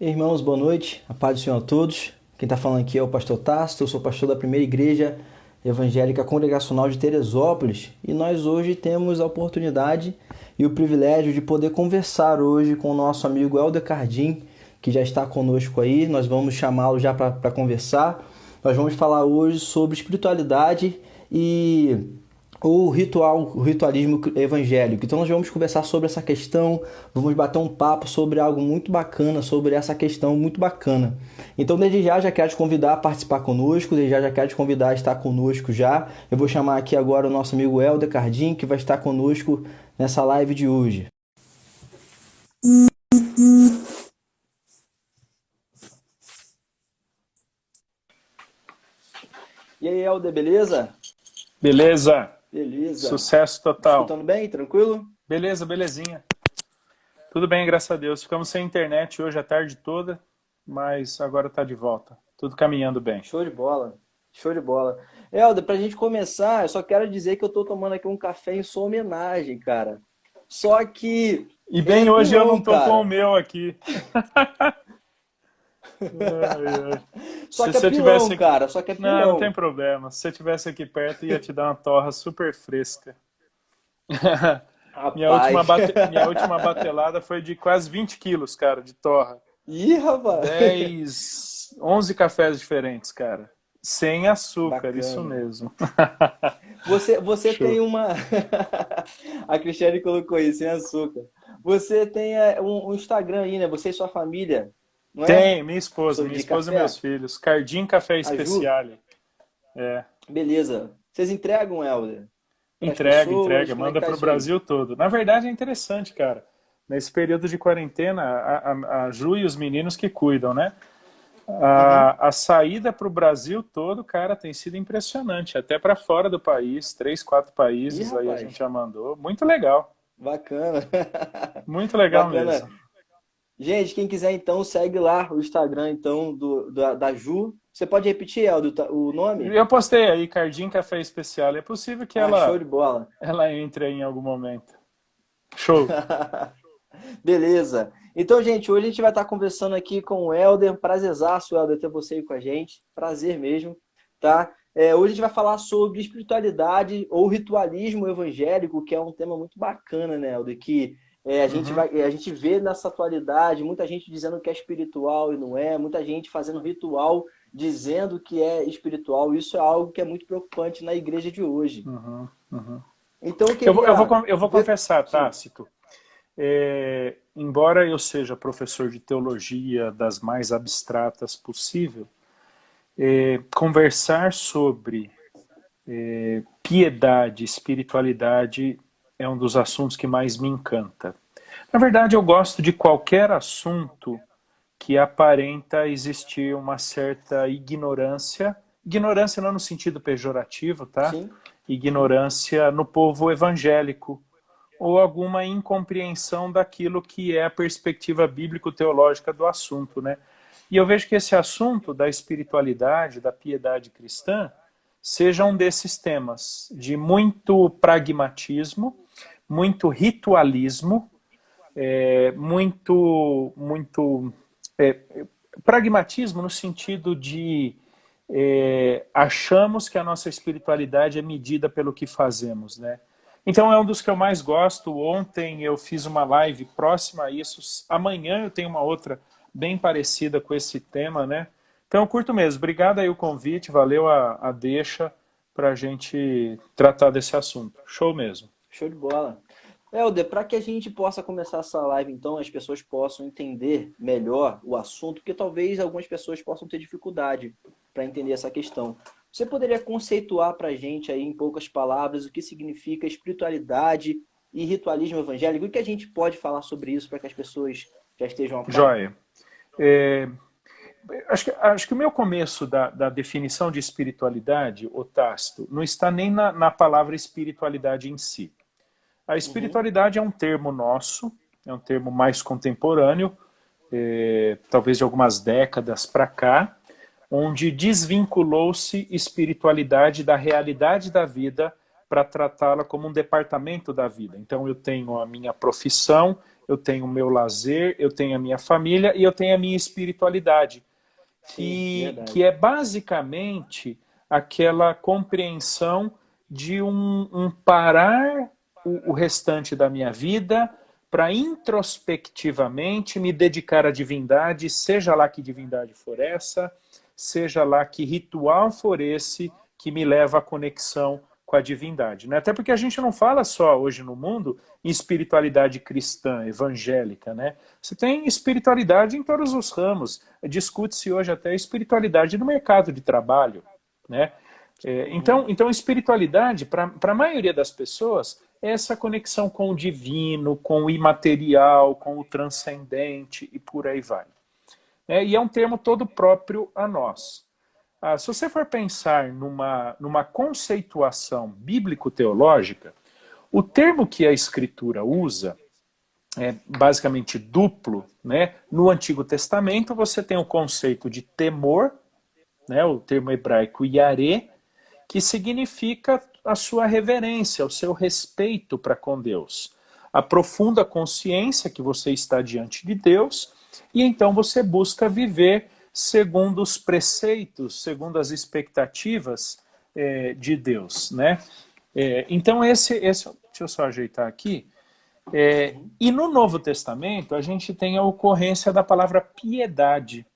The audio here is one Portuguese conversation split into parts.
Irmãos, boa noite, a paz do Senhor a todos. Quem está falando aqui é o pastor Tácito, eu sou pastor da primeira igreja evangélica congregacional de Teresópolis e nós hoje temos a oportunidade e o privilégio de poder conversar hoje com o nosso amigo Helder Cardim, que já está conosco aí. Nós vamos chamá-lo já para conversar. Nós vamos falar hoje sobre espiritualidade e o ritualismo evangélico. Então nós vamos conversar sobre essa questão, vamos bater um papo sobre algo muito bacana, sobre essa questão muito bacana. Então desde já quero te convidar a participar conosco, desde já quero te convidar a estar conosco já. Eu vou chamar aqui agora o nosso amigo Helder Cardim, que vai estar conosco nessa live de hoje. E aí, Helder, beleza? Beleza, Beleza. sucesso Me total. escutando bem? Tranquilo? Beleza, belezinha. Tudo bem, graças a Deus. Ficamos sem internet hoje a tarde toda, mas agora tá de volta. Tudo caminhando bem. Show de bola. Show de bola. Helder, pra gente começar, eu só quero dizer que eu tô tomando aqui um café em sua homenagem, cara. Só que E ele é bem, hoje eu pilão, não tô com o cara. meu aqui. Ai, ai. Só Se que é você tivesse pilão, aqui... cara. Só que é Não, não tem pilão. problema. Se você tivesse aqui perto, ia te dar uma torra super fresca. Rapaz. Minha última batelada foi de quase 20 quilos, cara, de torra. Ih, rapaz. 11 cafés diferentes, cara. Sem açúcar, isso Bacana. mesmo. Você tem Show. uma. A Cristiane colocou isso, sem açúcar. Você tem um Instagram aí, né? Você e sua família, não é? Tem, minha De esposa e meus café? filhos. Cardim Café A Ju? Speciale. É, Beleza. Vocês entregam, Helder? Para as entrega, pessoas? entrega, Como é que manda tá para o isso aí? Brasil todo. Na verdade é interessante, cara. Nesse período de quarentena, a Ju e os meninos que cuidam, né? Uhum. A saída para o Brasil todo, cara, tem sido impressionante. Até para fora do país, 3, 4 Ih, países aí a gente rapaz, já mandou. Muito legal. bacana. Muito legal Bacana. mesmo. Gente, quem quiser então, segue lá o Instagram então da Ju. Você pode repetir, Eldo, o nome? Eu postei aí, Cardim Café Speciale. É possível que Ah, show de bola. ela entre aí em algum momento. Show. Beleza. Então, gente, hoje a gente vai estar conversando aqui com o Helder. Prazerzaço, Helder, ter você aí com a gente. Prazer mesmo, tá? Hoje a gente vai falar sobre espiritualidade ou ritualismo evangélico, que é um tema muito bacana, né, Helder? Que Uhum. a gente vê nessa atualidade muita gente dizendo que é espiritual e não é, muita gente fazendo ritual dizendo que é espiritual. Isso é algo que é muito preocupante na igreja de hoje. Uhum, uhum. Então, eu queria Eu vou ver. confessar, Sim. Tácito. Embora eu seja professor de teologia das mais abstratas possível, conversar sobre piedade, espiritualidade é um dos assuntos que mais me encanta. Na verdade, eu gosto de qualquer assunto que aparenta existir uma certa ignorância, ignorância não no sentido pejorativo, tá? Sim. Uhum. Ignorância no povo evangélico, ou alguma incompreensão daquilo que é a perspectiva bíblico-teológica do assunto, né? E eu vejo que esse assunto da espiritualidade, da piedade cristã, seja um desses temas de muito pragmatismo, muito ritualismo, muito é, pragmatismo no sentido de achamos que a nossa espiritualidade é medida pelo que fazemos, né? Então é um dos que eu mais gosto. Ontem eu fiz uma live próxima a isso. Amanhã eu tenho uma outra bem parecida com esse tema, né? Então eu curto mesmo. Obrigado aí o convite, valeu a deixa para a gente tratar desse assunto. Show mesmo. Show de bola. Helder, para que a gente possa começar essa live, então, as pessoas possam entender melhor o assunto, porque talvez algumas pessoas possam ter dificuldade para entender essa questão. Você poderia conceituar para a gente aí, em poucas palavras, o que significa espiritualidade e ritualismo evangélico? O que a gente pode falar sobre isso para que as pessoas já estejam a par? Joia. Acho que o meu começo da definição de espiritualidade, o Tácito, não está nem na palavra espiritualidade em si. A Uhum. espiritualidade é um termo nosso, é um termo mais contemporâneo, talvez de algumas décadas para cá, onde desvinculou-se espiritualidade da realidade da vida para tratá-la como um departamento da vida. Então eu tenho a minha profissão, eu tenho o meu lazer, eu tenho a minha família e eu tenho a minha espiritualidade, Sim, que verdade. é basicamente aquela compreensão de um parar o restante da minha vida para introspectivamente me dedicar à divindade, seja lá que divindade for essa, seja lá que ritual for esse que me leva à conexão com a divindade. Né? Até porque a gente não fala só hoje no mundo em espiritualidade cristã, evangélica. Né? Você tem espiritualidade em todos os ramos. Discute-se hoje até espiritualidade no mercado de trabalho. Né? Uhum. Então, espiritualidade, para a maioria das pessoas, é essa conexão com o divino, com o imaterial, com o transcendente e por aí vai. E é um termo todo próprio a nós. Se você for pensar numa conceituação bíblico-teológica, o termo que a Escritura usa é basicamente duplo. Né? No Antigo Testamento, você tem o conceito de temor, né? O termo hebraico yarê, que significa a sua reverência, o seu respeito para com Deus. A profunda consciência que você está diante de Deus e então você busca viver segundo os preceitos, segundo as expectativas de Deus. Né? Então deixa eu só ajeitar aqui. Uhum. E no Novo Testamento a gente tem a ocorrência da palavra piedade.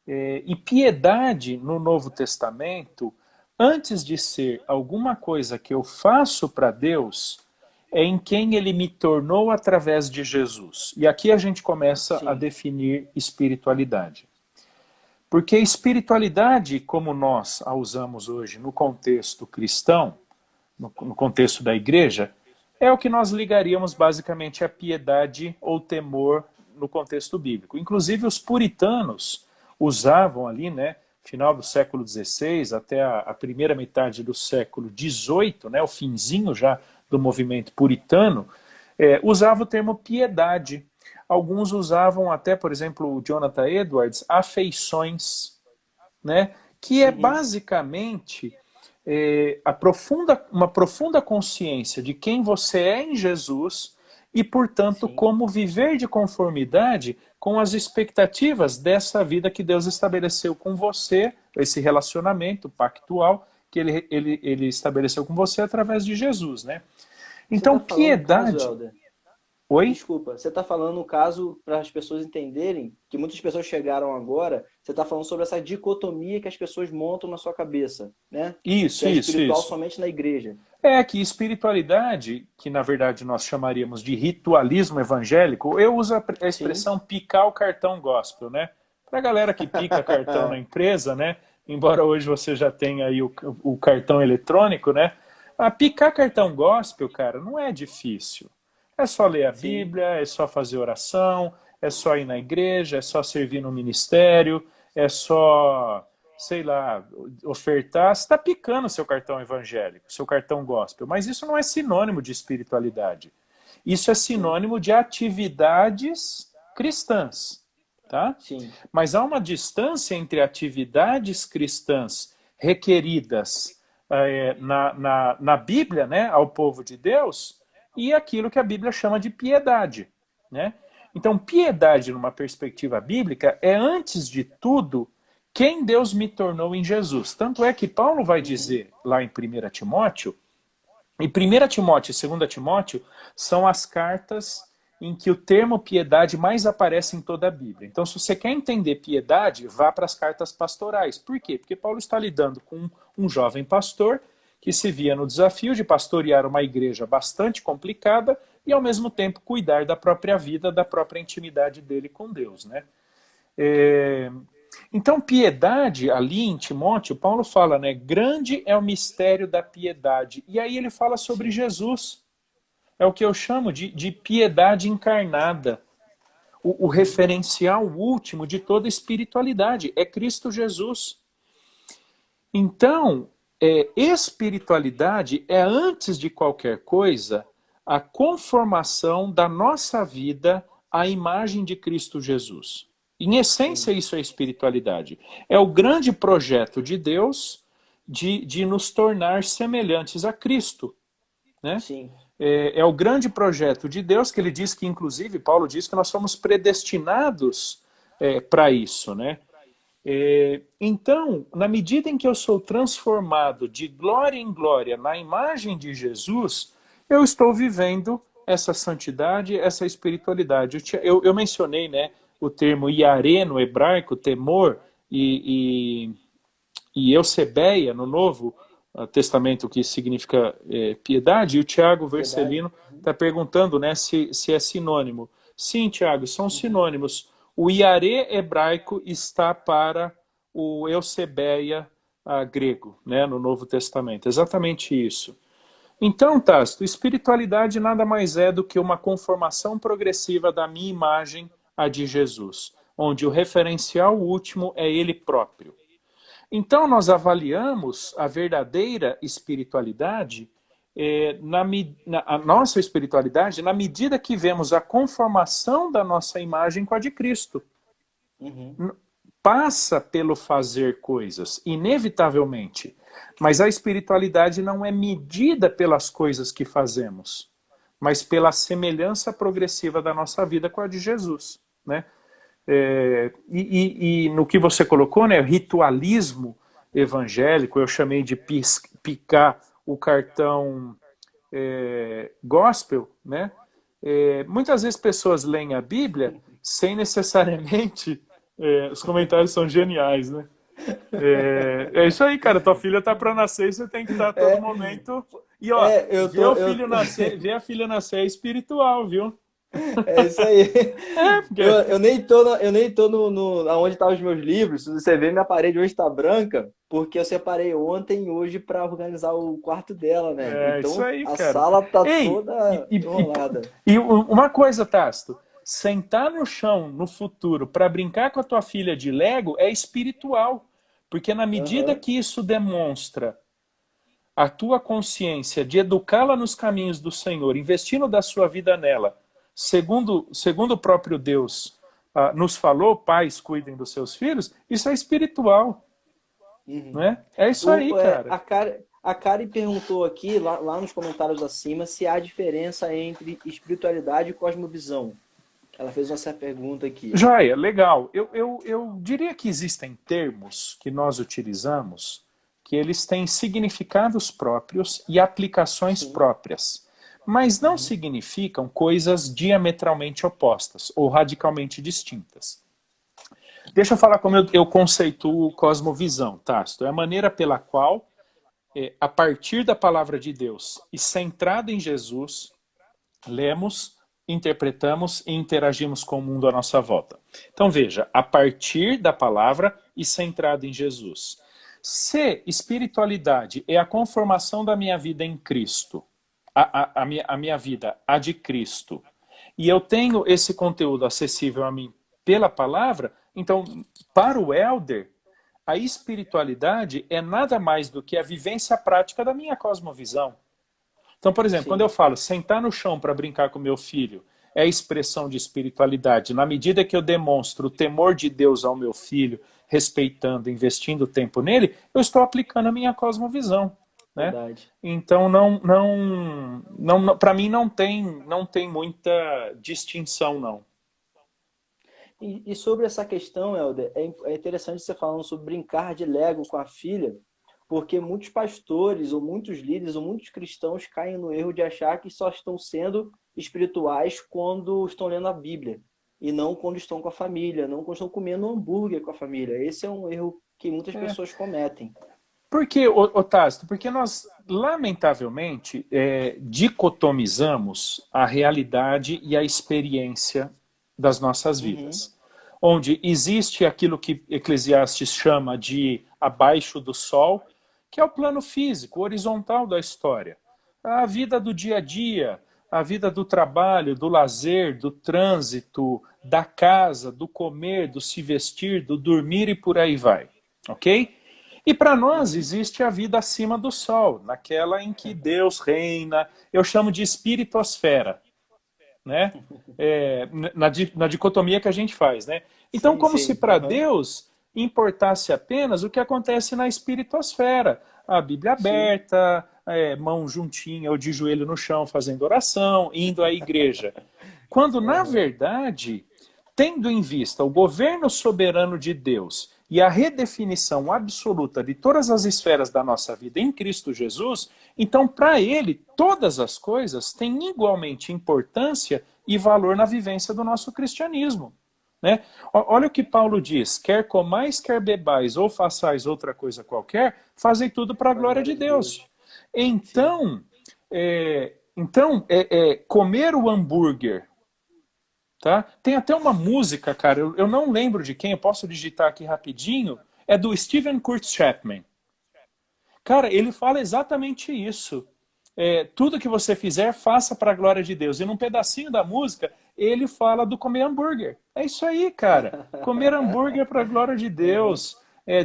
E piedade no Novo Testamento, antes de ser alguma coisa que eu faço para Deus, é em quem ele me tornou através de Jesus. E aqui a gente começa a Sim, definir espiritualidade. Porque espiritualidade, como nós a usamos hoje no contexto cristão, no contexto da igreja, é o que nós ligaríamos basicamente a piedade ou temor no contexto bíblico. Inclusive os puritanos usavam ali, né, final do século XVI até a primeira metade do século XVIII, né, o finzinho já do movimento puritano, usava o termo piedade. Alguns usavam até, por exemplo, o Jonathan Edwards, afeições, né, que é uhum. basicamente uma profunda consciência de quem você é em Jesus e, portanto, Sim. como viver de conformidade com as expectativas dessa vida que Deus estabeleceu com você, esse relacionamento pactual que ele estabeleceu com você através de Jesus. Né? Você Então, está falando no caso, piedade... Helder? Oi? Desculpa, você está falando no caso para as pessoas entenderem que muitas pessoas chegaram agora. Você está falando sobre essa dicotomia que as pessoas montam na sua cabeça, né? Que Isso, é isso, espiritual isso. somente na igreja. É que espiritualidade, que na verdade nós chamaríamos de ritualismo evangélico, eu uso a Sim. expressão picar o cartão gospel, né? Para a galera que pica cartão na empresa, né? Embora hoje você já tenha aí o cartão eletrônico, né? A picar cartão gospel, cara, não é difícil. É só ler a Sim. Bíblia, é só fazer oração, é só ir na igreja, é só servir no ministério, é só, sei lá, ofertar. Você está picando seu cartão evangélico, seu cartão gospel, mas isso não é sinônimo de espiritualidade. Isso é Sim. sinônimo de atividades cristãs. Tá? Sim. Mas há uma distância entre atividades cristãs requeridas na Bíblia, né, ao povo de Deus, e aquilo que a Bíblia chama de piedade. Né? Então, piedade, numa perspectiva bíblica, é, antes de tudo, quem Deus me tornou em Jesus. Tanto é que Paulo vai Uhum. dizer lá em 1 Timóteo, e 1 Timóteo e 2 Timóteo são as cartas em que o termo piedade mais aparece em toda a Bíblia. Então, se você quer entender piedade, vá para as cartas pastorais. Por quê? Porque Paulo está lidando com um jovem pastor que se via no desafio de pastorear uma igreja bastante complicada e, ao mesmo tempo, cuidar da própria vida, da própria intimidade dele com Deus. Né? Então, piedade, ali em Timóteo, Paulo fala, né? Grande é o mistério da piedade. E aí ele fala sobre Sim. Jesus. É o que eu chamo de piedade encarnada. O Uhum. referencial último de toda espiritualidade é Cristo Jesus. Então, espiritualidade é, antes de qualquer coisa, a conformação da nossa vida à imagem de Cristo Jesus. Em essência, Sim. isso é espiritualidade. É o grande projeto de Deus de nos tornar semelhantes a Cristo, né? Sim. É o grande projeto de Deus, que ele diz que, inclusive, Paulo diz que nós somos predestinados para isso, né? Então, na medida em que eu sou transformado de glória em glória na imagem de Jesus, eu estou vivendo essa santidade, essa espiritualidade. Eu mencionei, né, o termo iarê no hebraico, temor, e Eusebeia no Novo Testamento, que significa piedade, e o Tiago Piedade. Vercelino está perguntando, né, se é sinônimo. Sim, Tiago, são sinônimos. O iarê hebraico está para o Eusebeia grego, né, no Novo Testamento. Exatamente isso. Então, Tácito, espiritualidade nada mais é do que uma conformação progressiva da minha imagem à de Jesus, onde o referencial último é ele próprio. Então, nós avaliamos a verdadeira espiritualidade, a nossa espiritualidade, na medida que vemos a conformação da nossa imagem com a de Cristo. Uhum. Passa pelo fazer coisas, inevitavelmente. Mas a espiritualidade não é medida pelas coisas que fazemos, mas pela semelhança progressiva da nossa vida com a de Jesus, né? E no que você colocou, né, ritualismo evangélico, eu chamei de picar o cartão gospel, né? Muitas vezes pessoas leem a Bíblia sem necessariamente... os comentários são geniais, né? É isso aí, cara. Tua filha tá para nascer e você tem que estar a todo momento. E ó, Eu ver tô. o filho nascer, ver a filha nascer é espiritual, viu? É isso aí. Porque Eu nem tô onde estavam os meus livros. Se você ver, minha parede hoje está branca, porque eu separei ontem e hoje para organizar o quarto dela, né? é isso Então aí, a cara. sala tá Ei, toda enrolada. uma coisa, Tasto, sentar no chão no futuro para brincar com a tua filha de Lego é espiritual, porque na medida Aham. que isso demonstra a tua consciência de educá-la nos caminhos do Senhor, investindo da sua vida nela, segundo o próprio Deus nos falou, pais cuidem dos seus filhos, isso é espiritual, Uhum. né? É isso aí, cara. A Karen perguntou aqui, lá nos comentários acima, se há diferença entre espiritualidade e cosmovisão. Ela fez essa pergunta aqui. Joia, legal. Eu diria que existem termos que nós utilizamos que eles têm significados próprios e aplicações Sim. próprias, mas não Uhum. significam coisas diametralmente opostas ou radicalmente distintas. Deixa eu falar como eu conceituo cosmovisão, tá? É a maneira pela qual, a partir da palavra de Deus e centrado em Jesus, lemos, interpretamos e interagimos com o mundo à nossa volta. Então veja, a partir da palavra e centrado em Jesus. Se espiritualidade é a conformação da minha vida em Cristo, a minha vida, a de Cristo, e eu tenho esse conteúdo acessível a mim pela palavra, então, para o elder, a espiritualidade é nada mais do que a vivência prática da minha cosmovisão. Então, por exemplo, quando eu Sim. falo sentar no chão para brincar com meu filho, é expressão de espiritualidade. Na medida que eu demonstro o temor de Deus ao meu filho, respeitando, investindo tempo nele, eu estou aplicando a minha cosmovisão, né? Verdade. Então, para mim não tem muita distinção, não. E sobre essa questão, Helder, é interessante você falando sobre brincar de Lego com a filha, porque muitos pastores, ou muitos líderes, ou muitos cristãos caem no erro de achar que só estão sendo espirituais quando estão lendo a Bíblia, e não quando estão com a família, não quando estão comendo um hambúrguer com a família. Esse é um erro que muitas pessoas cometem. Por que, Tácito? Porque nós, lamentavelmente, dicotomizamos a realidade e a experiência das nossas Uhum. vidas. Onde existe aquilo que Eclesiastes chama de abaixo do sol, que é o plano físico, horizontal da história. A vida do dia a dia, a vida do trabalho, do lazer, do trânsito, da casa, do comer, do se vestir, do dormir e por aí vai. Ok? E para nós Uhum. existe a vida acima do sol, naquela em que Deus reina, eu chamo de espiritosfera, né? Na dicotomia que a gente faz, né? Então, Sim, como se sim. para Uhum. Deus importasse apenas o que acontece na espiritosfera, a Bíblia Sim. aberta, mão juntinha ou de joelho no chão fazendo oração, indo à igreja. Quando, na Aham. verdade, tendo em vista o governo soberano de Deus e a redefinição absoluta de todas as esferas da nossa vida em Cristo Jesus, então, para ele, todas as coisas têm igualmente importância e valor na vivência do nosso cristianismo. Né? Olha o que Paulo diz: quer comais, quer bebais, ou façais outra coisa qualquer, fazei tudo para a Para a glória glória de de Deus. Deus. Sim. Comer o hambúrguer, tá? Tem até uma música, cara, eu não lembro de quem, eu posso digitar aqui rapidinho, é do Stephen Curtis Chapman. Cara, ele fala exatamente isso. Tudo que você fizer, faça para a glória de Deus. E num pedacinho da música, ele fala do comer hambúrguer. É isso aí, cara. Comer hambúrguer para a glória de Aham. Deus.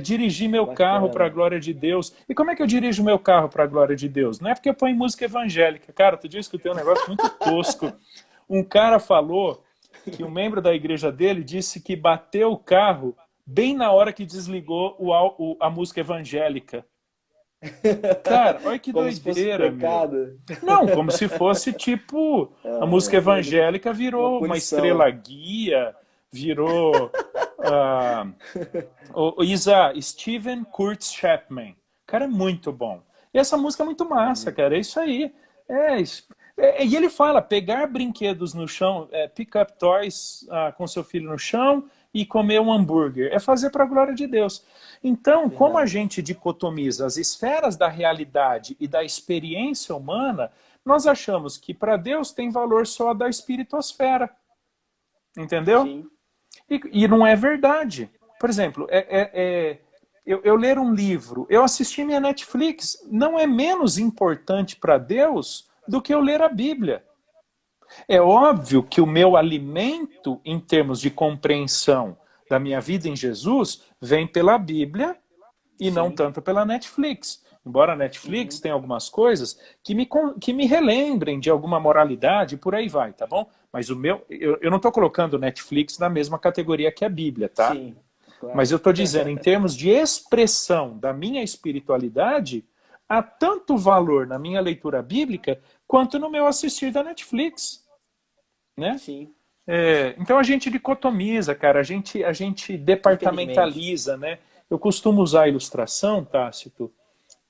Dirigir meu carro para a Bacana. glória de Deus. E como é que eu dirijo meu carro para a glória de Deus? Não é porque eu ponho música evangélica. Cara, outro dia eu escutei um negócio muito tosco. Um cara falou que um membro da igreja dele disse que bateu o carro bem na hora que desligou a música evangélica. Cara, olha que Como se fosse doideira, meu. pecado. Não, como se fosse tipo, a música evangélica Uma virou uma punição. estrela guia, virou ah, o Stephen Curtis Chapman. Cara, é muito bom. E essa música é muito massa, cara. É isso aí. É, e ele fala, pegar brinquedos no chão, pick up toys com seu filho no chão e comer um hambúrguer. É fazer para a glória de Deus. Então, como a Verdade. gente dicotomiza as esferas da realidade e da experiência humana, nós achamos que para Deus tem valor só a da espiritosfera. Entendeu? Sim. E não é verdade. Por exemplo, eu ler um livro, eu assistir minha Netflix, não é menos importante para Deus do que eu ler a Bíblia. É óbvio que o meu alimento, em termos de compreensão da minha vida em Jesus, vem pela Bíblia e não Sim. tanto pela Netflix. Embora a Netflix Uhum. tenha algumas coisas que me relembrem de alguma moralidade, por aí vai, tá bom? Mas eu não estou colocando Netflix na mesma categoria que a Bíblia, tá? Sim. Mas Claro. eu estou dizendo, em termos de expressão da minha espiritualidade, há tanto valor na minha leitura bíblica quanto no meu assistir da Netflix, né? Sim. Então a gente dicotomiza, cara, a gente Infelizmente. departamentaliza, né? Eu costumo usar a ilustração, Tácito,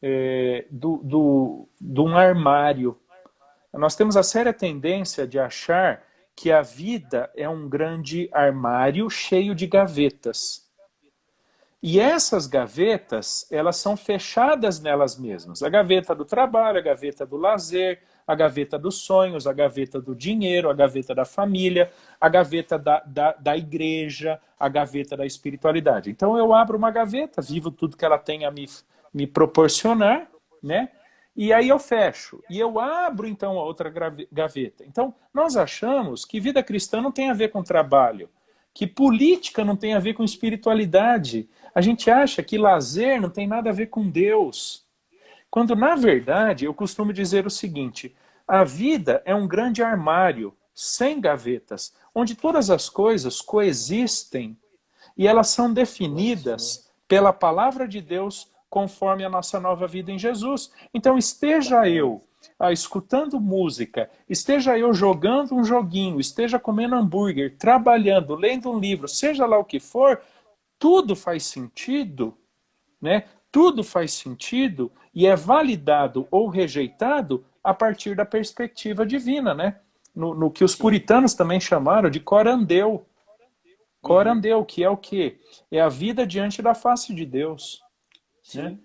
de um armário. Nós temos a séria tendência de achar que a vida é um grande armário cheio de gavetas. E essas gavetas, elas são fechadas nelas mesmas. A gaveta do trabalho, a gaveta do lazer, a gaveta dos sonhos, a gaveta do dinheiro, a gaveta da família, a gaveta da igreja, a gaveta da espiritualidade. Então eu abro uma gaveta, vivo tudo que ela tem a me proporcionar, né? E aí eu fecho. E eu abro então a outra gaveta. Então nós achamos que vida cristã não tem a ver com trabalho, que política não tem a ver com espiritualidade. A gente acha que lazer não tem nada a ver com Deus. Quando, na verdade, eu costumo dizer o seguinte: a vida é um grande armário, sem gavetas, onde todas as coisas coexistem e elas são Glória ao Senhor. definidas pela palavra de Deus conforme a nossa nova vida em Jesus. Então, esteja Bacana. eu escutando música, esteja eu jogando um joguinho, esteja comendo hambúrguer, trabalhando, lendo um livro, seja lá o que for, tudo faz sentido, né? Tudo faz sentido e é validado ou rejeitado a partir da perspectiva divina, né? No que os Sim. puritanos também chamaram de corandeu. Uhum. Corandeu, que é o quê? É a vida diante da face de Deus, né? Sim.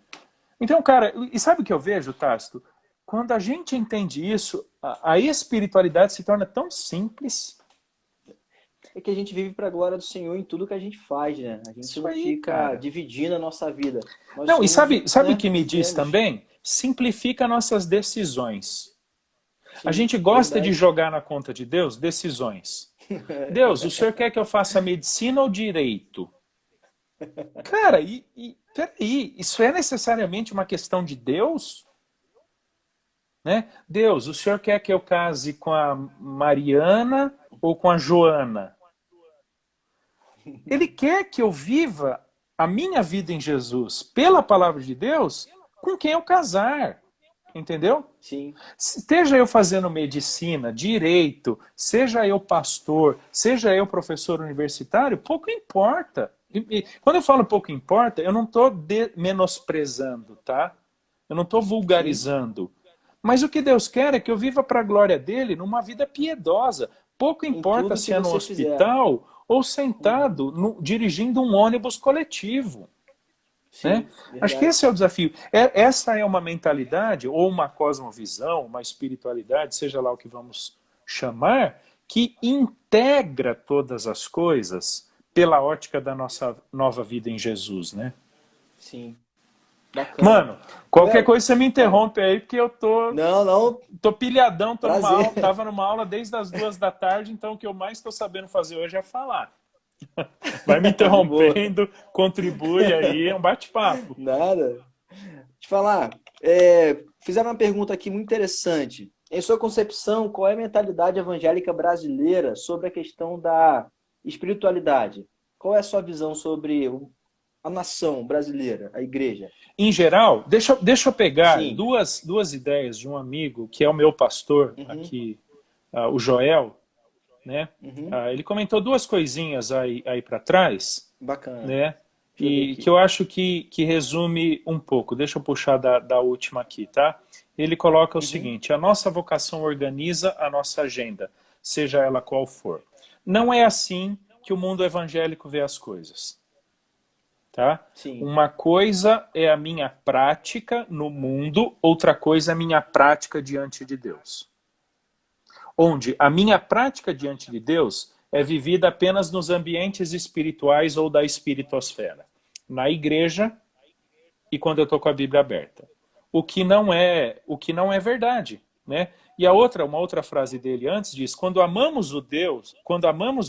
Então, cara, e sabe o que eu vejo, Tácito? Quando a gente entende isso, a espiritualidade se torna tão simples. É que a gente vive para a glória do Senhor em tudo que a gente faz, né? A gente Isso não aí, fica cara. dividindo a nossa vida. Nós Não, e somos, sabe o né, que me diz pequenos. também? Simplifica nossas decisões. A Sim, gente gosta de verdade. jogar na conta de Deus decisões. Deus, o senhor quer que eu faça medicina ou direito? Cara, peraí, isso é necessariamente uma questão de Deus? Né? Deus, o senhor quer que eu case com a Mariana ou com a Joana? Ele quer que eu viva a minha vida em Jesus pela palavra de Deus com quem eu casar, entendeu? Sim. Esteja eu fazendo medicina, direito, seja eu pastor, seja eu professor universitário, pouco importa. Quando eu falo pouco importa, eu não estou menosprezando, tá? Eu não estou Sim. vulgarizando. Mas o que Deus quer é que eu viva para a glória dele numa vida piedosa. Pouco Em importa tudo que se é no você fizer. hospital ou Uhum. sentado dirigindo um ônibus coletivo. Né? Sim, Acho que verdade. esse é o desafio. Essa é uma mentalidade, ou uma cosmovisão, uma espiritualidade, seja lá o que vamos chamar, que integra todas as coisas pela ótica da nossa nova vida em Jesus, né? Sim. Bacana. Mano, qualquer Well, coisa você me fala. interrompe aí, porque eu Não, não, tô pilhadão, prazer. tava numa aula desde as 2 da tarde, então o que eu mais estou sabendo fazer hoje é falar. Vai me De boa. interrompendo, contribui aí, é um bate-papo. Nada. Te falar, fizeram uma pergunta aqui muito interessante. Em sua concepção, qual é a mentalidade evangélica brasileira sobre a questão da espiritualidade? Qual é a sua visão sobre a nação brasileira, a igreja? Em geral, deixa eu pegar Sim. duas ideias de um amigo que é o meu pastor Uhum, aqui, o Joel, né? uhum. Ele comentou duas coisinhas aí para trás, Bacana. né? Deixa eu ver E que aqui. eu acho que resume um pouco. Deixa eu puxar da última aqui, tá? Ele coloca o Uhum, seguinte: a nossa vocação organiza a nossa agenda, seja ela qual for. Não é assim que o mundo evangélico vê as coisas. Tá? sim. Uma coisa é a minha prática no mundo, outra coisa é a minha prática diante de Deus. Onde a minha prática diante de Deus é vivida apenas nos ambientes espirituais ou da espiritosfera. Na igreja e quando eu estou com a Bíblia aberta. O que não é verdade, né? E uma outra frase dele antes diz: quando amamos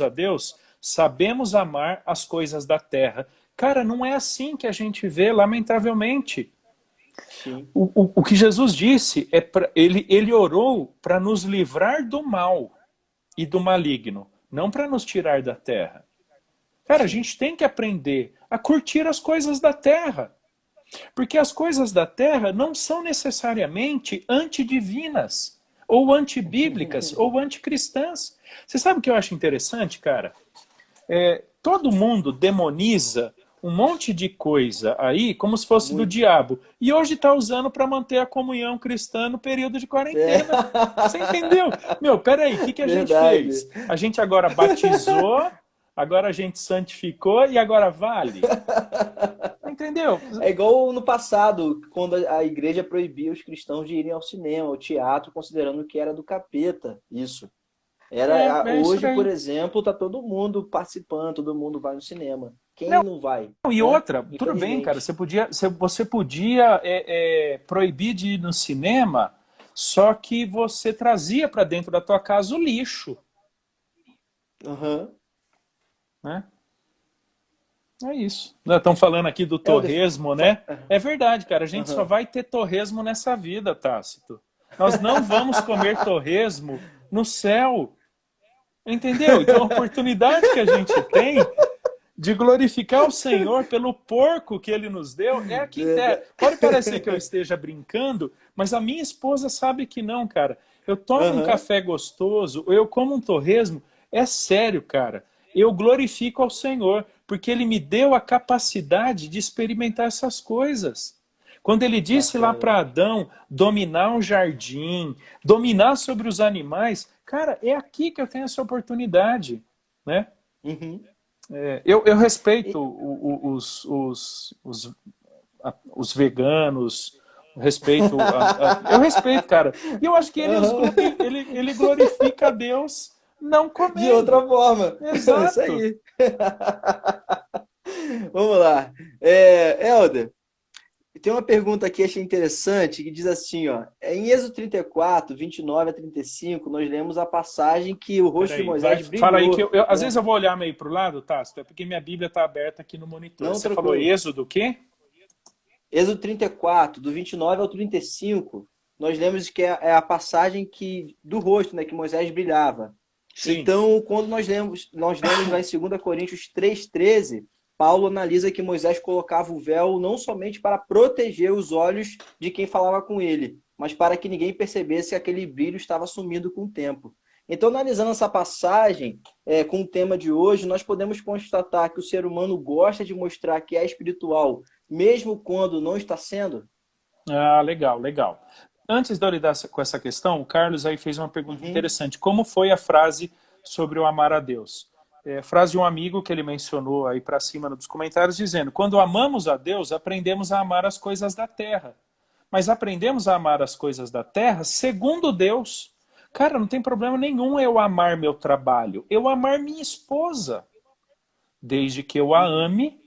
a Deus, sabemos amar as coisas da terra. Cara, não é assim que a gente vê, lamentavelmente. Sim. O que Jesus disse ele orou para nos livrar do mal e do maligno, não para nos tirar da terra. Cara, a Sim. gente tem que aprender a curtir as coisas da terra. Porque as coisas da terra não são necessariamente antidivinas, ou antibíblicas, ou anticristãs. Você sabe o que eu acho interessante, cara? Todo mundo demoniza um monte de coisa aí como se fosse do Muito. diabo. E hoje está usando para manter a comunhão cristã no período de É. quarentena. Você entendeu? Meu, peraí, o que a gente Verdade. fez? A gente agora batizou, agora a gente santificou e agora vale? Entendeu? É igual no passado, quando a igreja proibia os cristãos de irem ao cinema, ao teatro, considerando que era do capeta. Isso. É isso Hoje, por aí. exemplo, tá todo mundo participando, todo mundo vai no cinema. Quem Não, não vai, e né? outra, tudo bem, cara, Infelizmente. você podia proibir de ir no cinema, só que você trazia para dentro da tua casa o lixo, Aham. né? É isso. Estão falando aqui do É o de... torresmo, né? É verdade, cara, a gente só Aham. vai ter torresmo nessa vida, Tácito. Nós não vamos comer torresmo no céu, entendeu? Então a oportunidade que a gente tem de glorificar o Senhor pelo porco que ele nos deu é aqui em terra. Verdade. Pode parecer que eu esteja brincando, mas a minha esposa sabe que não, cara. Eu tomo um Aham. café gostoso, eu como um torresmo, é sério, cara. Eu glorifico ao Senhor, porque ele me deu a capacidade de experimentar essas coisas. Quando ele disse lá Bacana. para Adão dominar o jardim, dominar sobre os animais, cara, é aqui que eu tenho essa oportunidade, né? Uhum. Eu respeito E- os veganos, eu respeito, cara. E eu acho que Aham. ele glorifica a Deus não De outra comendo. forma. Isso Exato. aí. Vamos lá. Helder, tem uma pergunta aqui, achei interessante, que diz assim, ó. Em Êxodo 34, 29 a 35, nós lemos a passagem que o rosto de Peraí, vai, Moisés fala aí que brilhou, às vezes né? eu vou olhar meio para o lado, tá? É porque minha Bíblia está aberta aqui no monitor. Não, Você falou tranquilo. Êxodo o quê? Êxodo 34, do 29 ao 35, nós lemos que é a passagem do rosto, né, que Moisés brilhava. Sim. Então, quando nós lemos lá em 2 Coríntios 3,13, Paulo analisa que Moisés colocava o véu não somente para proteger os olhos de quem falava com ele, mas para que ninguém percebesse que aquele brilho estava sumindo com o tempo. Então, analisando essa passagem com o tema de hoje, nós podemos constatar que o ser humano gosta de mostrar que é espiritual, mesmo quando não está sendo? Ah, legal, legal. Antes de eu lidar com essa questão, o Carlos aí fez uma pergunta interessante. Como foi a frase sobre o amar a Deus? Frase de um amigo que ele mencionou aí para cima nos comentários, dizendo: quando amamos a Deus, aprendemos a amar as coisas da terra. Mas aprendemos a amar as coisas da terra segundo Deus. Cara, não tem problema nenhum eu amar meu trabalho. Eu amar minha esposa. Desde que eu a ame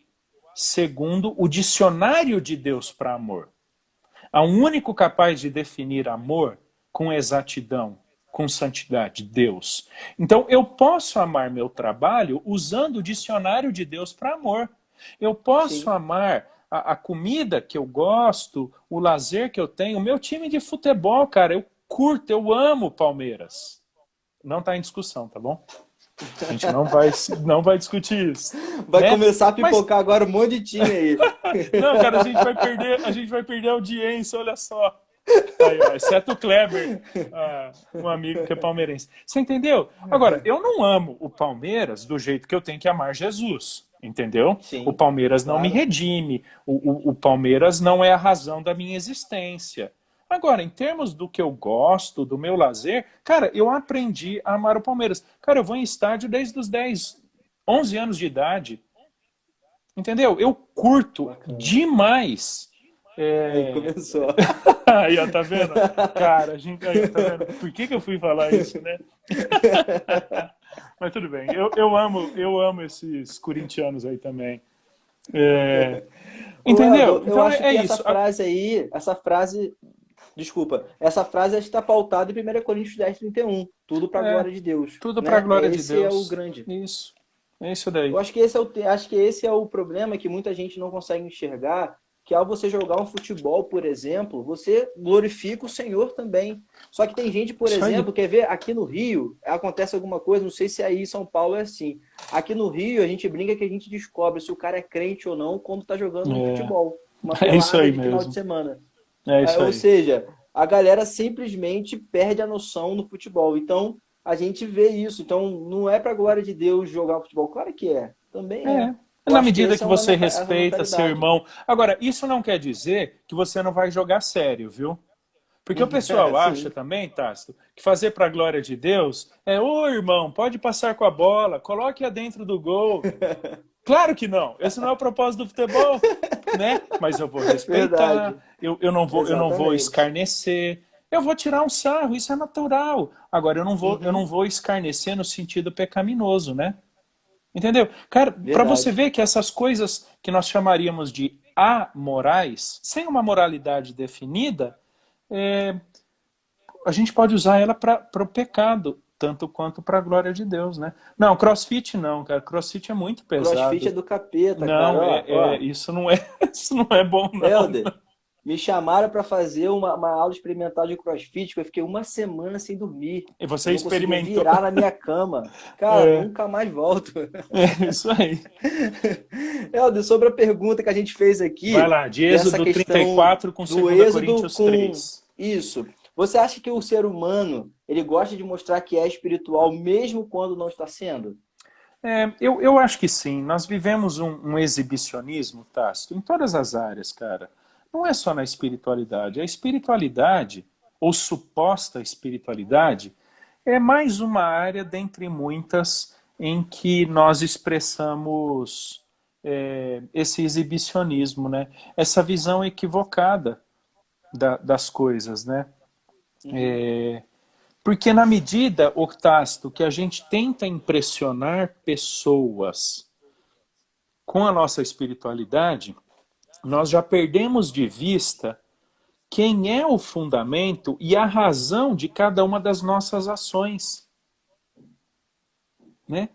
segundo o dicionário de Deus para amor. Há um único capaz de definir amor com exatidão, com santidade, Deus. Então, eu posso amar meu trabalho usando o dicionário de Deus para amor. Eu posso Sim. amar a comida que eu gosto, o lazer que eu tenho, o meu time de futebol, cara, eu curto, eu amo o Palmeiras. Não está em discussão, tá bom? A gente não vai discutir isso. Vai né? começar a pipocar agora um monte de time aí. Não, cara, a gente vai perder a audiência, olha só. Aí, ó, exceto o Kleber, um amigo que é palmeirense. Você entendeu? Agora, eu não amo o Palmeiras do jeito que eu tenho que amar Jesus. Entendeu? Sim, o Palmeiras não me claro. redime. O Palmeiras não é a razão da minha existência. Agora, em termos do que eu gosto, do meu lazer, cara, eu aprendi a amar o Palmeiras. Cara, eu vou em estádio desde os 10, 11 anos de idade. Entendeu? Eu curto demais. Aí começou. Aí, ó, tá vendo? Cara, a gente aí, tá vendo? Por que eu fui falar isso, né? Mas tudo bem. Eu amo esses corintianos aí também. Entendeu? Eu Então acho que isso. essa frase aí, desculpa, essa frase está pautada em 1 Coríntios 10:31. Tudo para a glória de Deus. Tudo para a Né? glória de Esse é o Deus. grande. Isso. É isso daí. Eu acho que esse é o problema que muita gente não consegue enxergar, que ao você jogar um futebol, por exemplo, você glorifica o Senhor também. Só que tem gente, por Isso aí. exemplo, quer ver, aqui no Rio, acontece alguma coisa, não sei se aí em São Paulo é assim. Aqui no Rio, a gente brinca que a gente descobre se o cara é crente ou não quando tá jogando um futebol. Uma É isso pelada aí de final mesmo. de semana. É isso Ou aí. seja, a galera simplesmente perde a noção no futebol. Então, a gente vê isso. Então, não é para a glória de Deus jogar futebol. Claro que é. Também é. Eu Na acho que medida essa que é você essa respeita seu mentalidade. irmão. Agora, isso não quer dizer que você não vai jogar sério, viu? Porque o pessoal acha Sim. também, Tássio, que fazer para a glória de Deus é: ô irmão, pode passar com a bola, coloque-a dentro do gol. Claro que não. Esse não é o propósito do futebol, né? Mas eu vou respeitar, Verdade. eu não vou Exatamente. escarnecer, eu vou tirar um sarro, isso é natural. Agora, eu não vou escarnecer no sentido pecaminoso, né? Entendeu? Cara, para você Verdade. ver que essas coisas que nós chamaríamos de amorais, sem uma moralidade definida, a gente pode usar ela para o pecado, tanto quanto para a glória de Deus, né? Não, CrossFit não, cara. CrossFit é muito CrossFit é pesado. do capeta, cara. Não, Ó, isso não é, isso não é bom, não. Helder, me chamaram para fazer uma aula experimental de CrossFit, que eu fiquei uma semana sem dormir. E Eu você não conseguia experimentou. virar na minha cama. Cara, É, nunca mais volto. é isso aí. Helder, sobre a pergunta que a gente fez Vai aqui, lá, de dessa Êxodo questão 34 com do 2 êxodo Coríntios com 3. isso. Você acha que o ser humano, ele gosta de mostrar que é espiritual mesmo quando não está sendo? Eu acho que sim. Nós vivemos um exibicionismo, Tácito, em todas as áreas, cara. Não é só na espiritualidade. A espiritualidade, ou suposta espiritualidade, é mais uma área dentre muitas em que nós expressamos esse exibicionismo, né? Essa visão equivocada das coisas, né? Porque na medida, Octácito, que a gente tenta impressionar pessoas com a nossa espiritualidade, nós já perdemos de vista quem é o fundamento e a razão de cada uma das nossas ações, né?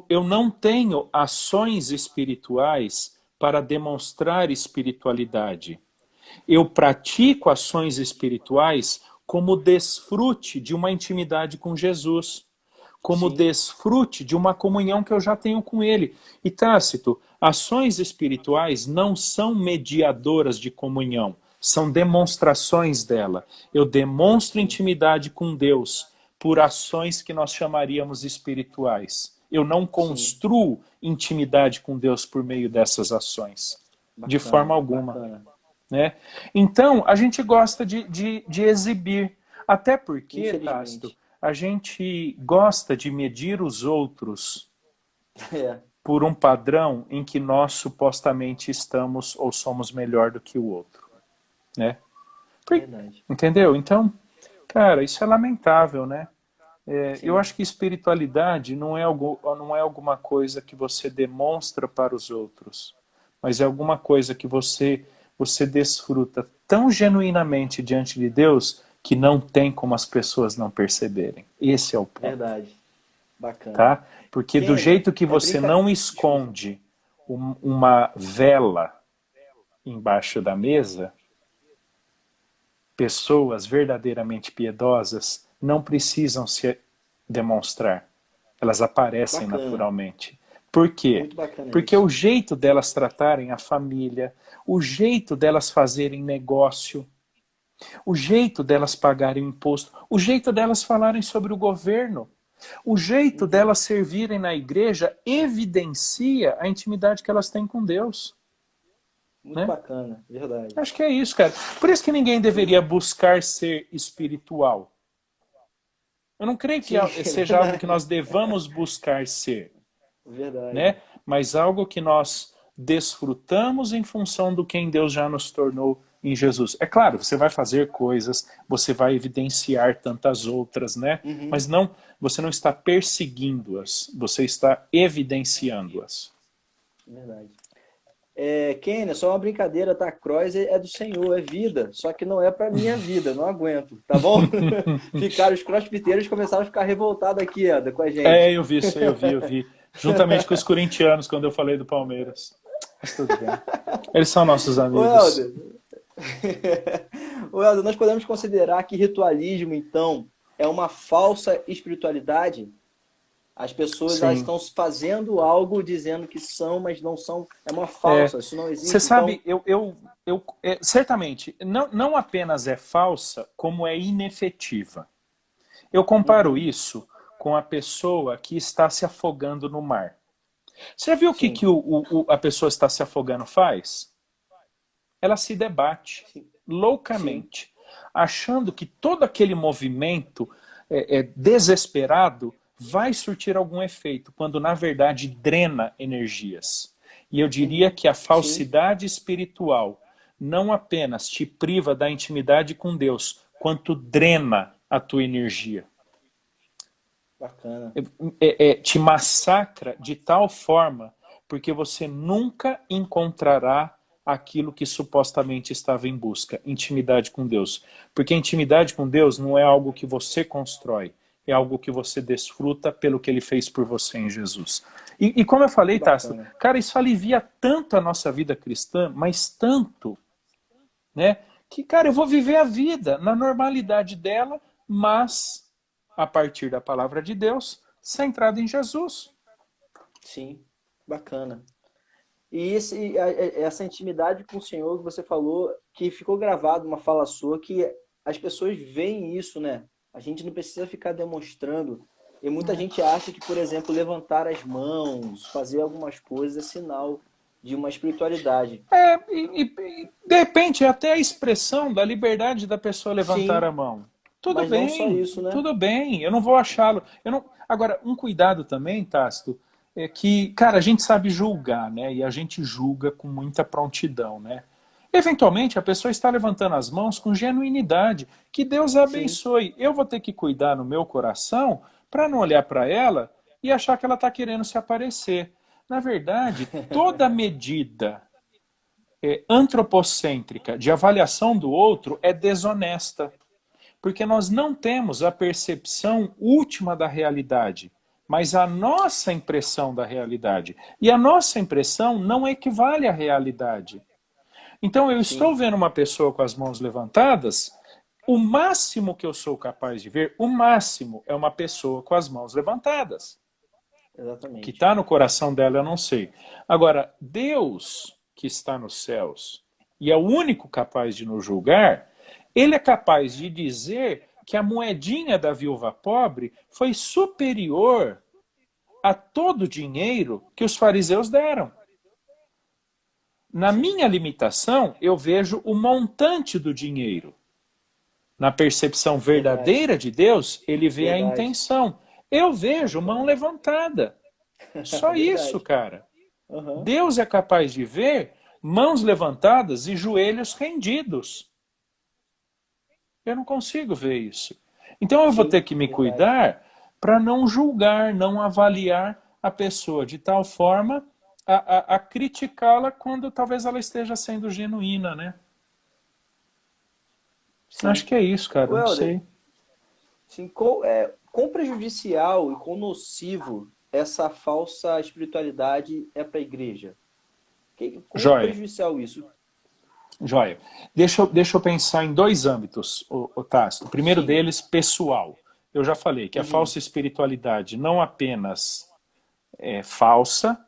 Eu não tenho ações espirituais para demonstrar espiritualidade. Eu pratico ações espirituais como desfrute de uma intimidade com Jesus. como Sim, desfrute de uma comunhão que eu já tenho com Ele. E Tácito, ações espirituais não são mediadoras de comunhão, são demonstrações dela. Eu demonstro sim. intimidade com Deus por ações que nós chamaríamos espirituais. Eu não Sim. construo intimidade com Deus por meio dessas ações, de forma Bacana, alguma. bacana. Né? Então, a gente gosta de exibir. Até porque, Tácito, Infelizmente. a gente gosta de medir os outros É, por um padrão em que nós supostamente estamos ou somos melhor do que o outro. Né? verdade. Entendeu? Então, cara, isso é lamentável, né? Eu Sim, acho que espiritualidade não é alguma coisa que você demonstra para os outros, mas é alguma coisa que você desfruta tão genuinamente diante de Deus que não tem como as pessoas não perceberem. Esse é o ponto, verdade. Bacana. tá? Porque do Kênia, jeito que é você brincadeira. não Desculpa. esconde uma vela embaixo da mesa, pessoas verdadeiramente piedosas não precisam se demonstrar. Elas aparecem Bacana. naturalmente. Por quê? Muito bacana Porque isso. o jeito delas tratarem a família, o jeito delas fazerem negócio, o jeito delas pagarem imposto, o jeito delas falarem sobre o governo, o jeito Uhum. delas servirem na igreja evidencia a intimidade que elas têm com Deus, Muito né? bacana, verdade. Acho que é isso, cara. Por isso que ninguém deveria buscar ser espiritual. Eu não creio que Sim, é seja algo que verdade. nós devamos buscar ser, Verdade. né? Mas algo que nós desfrutamos em função do quem Deus já nos tornou em Jesus. É claro, você vai fazer coisas, você vai evidenciar tantas outras, né? Uhum. Mas não, você não está perseguindo-as, você está evidenciando-as. Verdade. Kênia, só uma brincadeira, tá? Cross é do Senhor, é vida. Só que não é pra minha vida, não aguento, tá bom? Ficaram, os crossfiteiros começaram a ficar revoltados aqui, Eda, com a gente. Eu vi isso aí, eu vi. Juntamente com os corintianos, quando eu falei do Palmeiras. Mas tudo bem. Eles são nossos Ô, amigos. Helder, ô, Helder, nós podemos considerar que ritualismo, então, é uma falsa espiritualidade? As pessoas elas Sim. estão fazendo algo dizendo que são, mas não são. É uma É, falsa, isso não você existe. Então, sabe, certamente, não apenas é falsa, como é inefetiva. Eu comparo uhum, isso com a pessoa que está se afogando no mar. Você já viu o que, sim, que a pessoa está se afogando faz? Ela se debate sim, sim, loucamente, achando que todo aquele movimento desesperado vai surtir algum efeito, quando na verdade drena energias. E eu diria uhum, que a sim, falsidade espiritual não apenas te priva da intimidade com Deus, quanto drena a tua energia. bacana. Te massacra de tal forma porque você nunca encontrará aquilo que supostamente estava em busca, intimidade com Deus. Porque intimidade com Deus não é algo que você constrói, é algo que você desfruta pelo que ele fez por você em Jesus. E como eu Que falei, Tássio, bacana. cara, isso alivia tanto a nossa vida cristã, mas tanto, né? Que, cara, eu vou viver a vida na normalidade dela, mas a partir da palavra de Deus, centrada em Jesus. Sim, bacana. E essa intimidade com o Senhor que você falou, que ficou gravado uma fala sua, que as pessoas veem isso, né? A gente não precisa ficar demonstrando. E muita gente acha que, por exemplo, levantar as mãos, fazer algumas coisas é sinal de uma espiritualidade. De repente, até a expressão da liberdade da pessoa levantar Sim, a mão. mas não só isso, né? Tudo bem, eu não vou achá-lo. Eu não... Agora, um cuidado também, Tácito, é que, cara, a gente sabe julgar, né? E a gente julga com muita prontidão, né? Eventualmente, a pessoa está levantando as mãos com genuinidade. Que Deus a Sim, abençoe. Eu vou ter que cuidar no meu coração para não olhar para ela e achar que ela está querendo se aparecer. Na verdade, toda medida antropocêntrica de avaliação do outro é desonesta, porque nós não temos a percepção última da realidade, mas a nossa impressão da realidade. E a nossa impressão não equivale à realidade. Então eu estou sim, vendo uma pessoa com as mãos levantadas, o máximo que eu sou capaz de ver, o máximo é uma pessoa com as mãos levantadas. O que Exatamente. está no coração dela eu não sei. Agora, Deus que está nos céus e é o único capaz de nos julgar, ele é capaz de dizer que a moedinha da viúva pobre foi superior a todo o dinheiro que os fariseus deram. Na minha limitação, eu vejo o montante do dinheiro. Na percepção verdadeira de Deus, ele vê a intenção. Eu vejo mão levantada. Só isso, cara. Uhum. Deus é capaz de ver mãos levantadas e joelhos rendidos. Eu não consigo ver isso. Então eu vou ter que me cuidar para não julgar, não avaliar a pessoa de tal forma a criticá-la quando talvez ela esteja sendo genuína, né? Sim. Acho que é isso, cara. Não sei. Sim, quão prejudicial e quão nocivo essa falsa espiritualidade é para a igreja? Quão prejudicial isso? Joia. Deixa eu pensar em dois âmbitos, o Tássio. O primeiro deles, pessoal. Eu já falei que a falsa espiritualidade não apenas é falsa,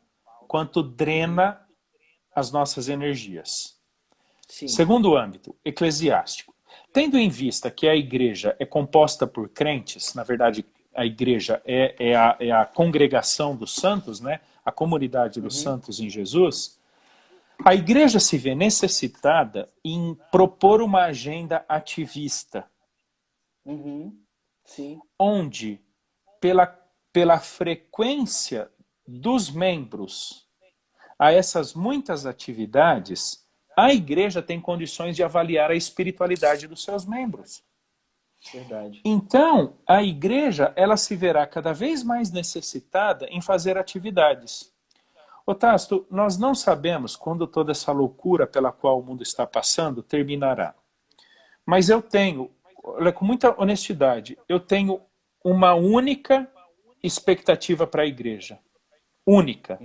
quanto drena as nossas energias. Sim. Segundo âmbito, eclesiástico. Tendo em vista que a igreja é composta por crentes, na verdade, a igreja é a congregação dos santos, né? A comunidade dos santos em Jesus, a igreja se vê necessitada em propor uma agenda ativista. Sim. Onde, pela frequência dos membros a essas muitas atividades, a igreja tem condições de avaliar a espiritualidade dos seus membros. Verdade. Então, a igreja ela se verá cada vez mais necessitada em fazer atividades. Tássio, nós não sabemos quando toda essa loucura pela qual o mundo está passando terminará. Mas eu tenho, com muita honestidade, eu tenho uma única expectativa para a igreja. Única.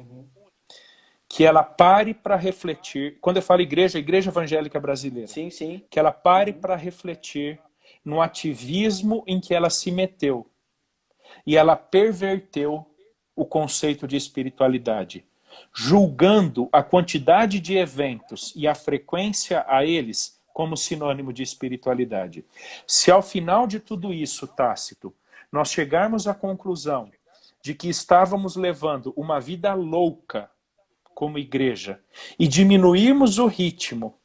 Que ela pare para refletir. Quando eu falo igreja, a Igreja Evangélica Brasileira. Sim, sim. Que ela pare para refletir no ativismo em que ela se meteu. E ela perverteu o conceito de espiritualidade, julgando a quantidade de eventos e a frequência a eles como sinônimo de espiritualidade. Se ao final de tudo isso, Tácito, nós chegarmos à conclusão de que estávamos levando uma vida louca como igreja e diminuirmos o ritmo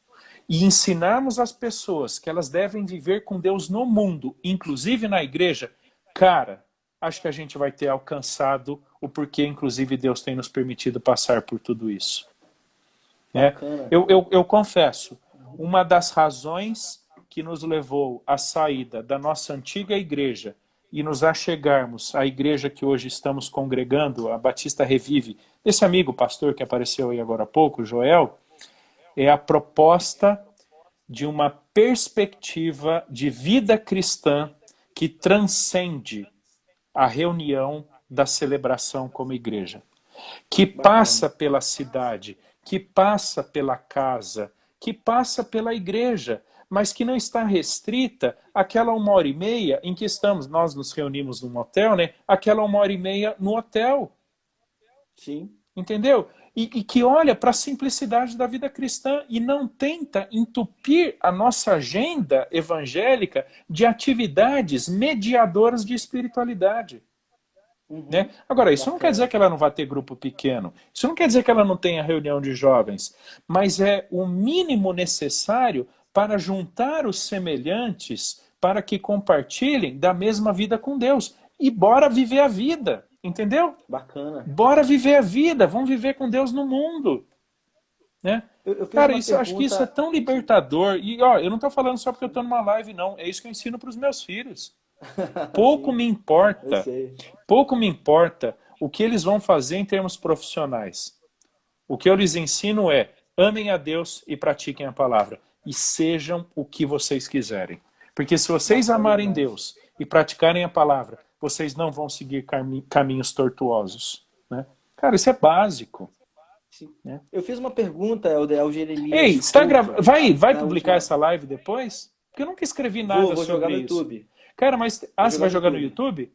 e ensinarmos as pessoas que elas devem viver com Deus no mundo, inclusive na igreja, cara, acho que a gente vai ter alcançado o porquê, inclusive, Deus tem nos permitido passar por tudo isso. Eu confesso, uma das razões que nos levou à saída da nossa antiga igreja e nos achegarmos à igreja que hoje estamos congregando, a Batista Revive, esse amigo pastor que apareceu aí agora há pouco, Joel, é a proposta de uma perspectiva de vida cristã que transcende a reunião da celebração como igreja, que passa pela cidade, que passa pela casa, que passa pela igreja, mas que não está restrita àquela 1h30 em que nós nos reunimos num hotel, né? Aquela 1h30 no hotel. Sim. Entendeu? E que olha para a simplicidade da vida cristã e não tenta entupir a nossa agenda evangélica de atividades mediadoras de espiritualidade. Né? Agora, isso não quer dizer que ela não vai ter grupo pequeno, isso não quer dizer que ela não tenha reunião de jovens, mas é o mínimo necessário para juntar os semelhantes para que compartilhem da mesma vida com Deus. E bora viver a vida, entendeu? Bacana. Bora viver a vida, vamos viver com Deus no mundo. Né? Cara, acho que isso é tão libertador. E ó, eu não estou falando só porque eu estou numa live, não. É isso que eu ensino para os meus filhos. Pouco me importa o que eles vão fazer em termos profissionais. O que eu lhes ensino é: amem a Deus e pratiquem a palavra. E sejam o que vocês quiserem. Porque se vocês amarem Deus e praticarem a palavra, vocês não vão seguir caminhos tortuosos. Né? Cara, isso é básico. Né? Eu fiz uma pergunta ao Jeremias. Ei, você tá vai publicar essa live depois? porque eu nunca escrevi Vou, nada vou jogar sobre no isso. YouTube. Cara, mas... Vou você jogar vai no jogar no YouTube. YouTube?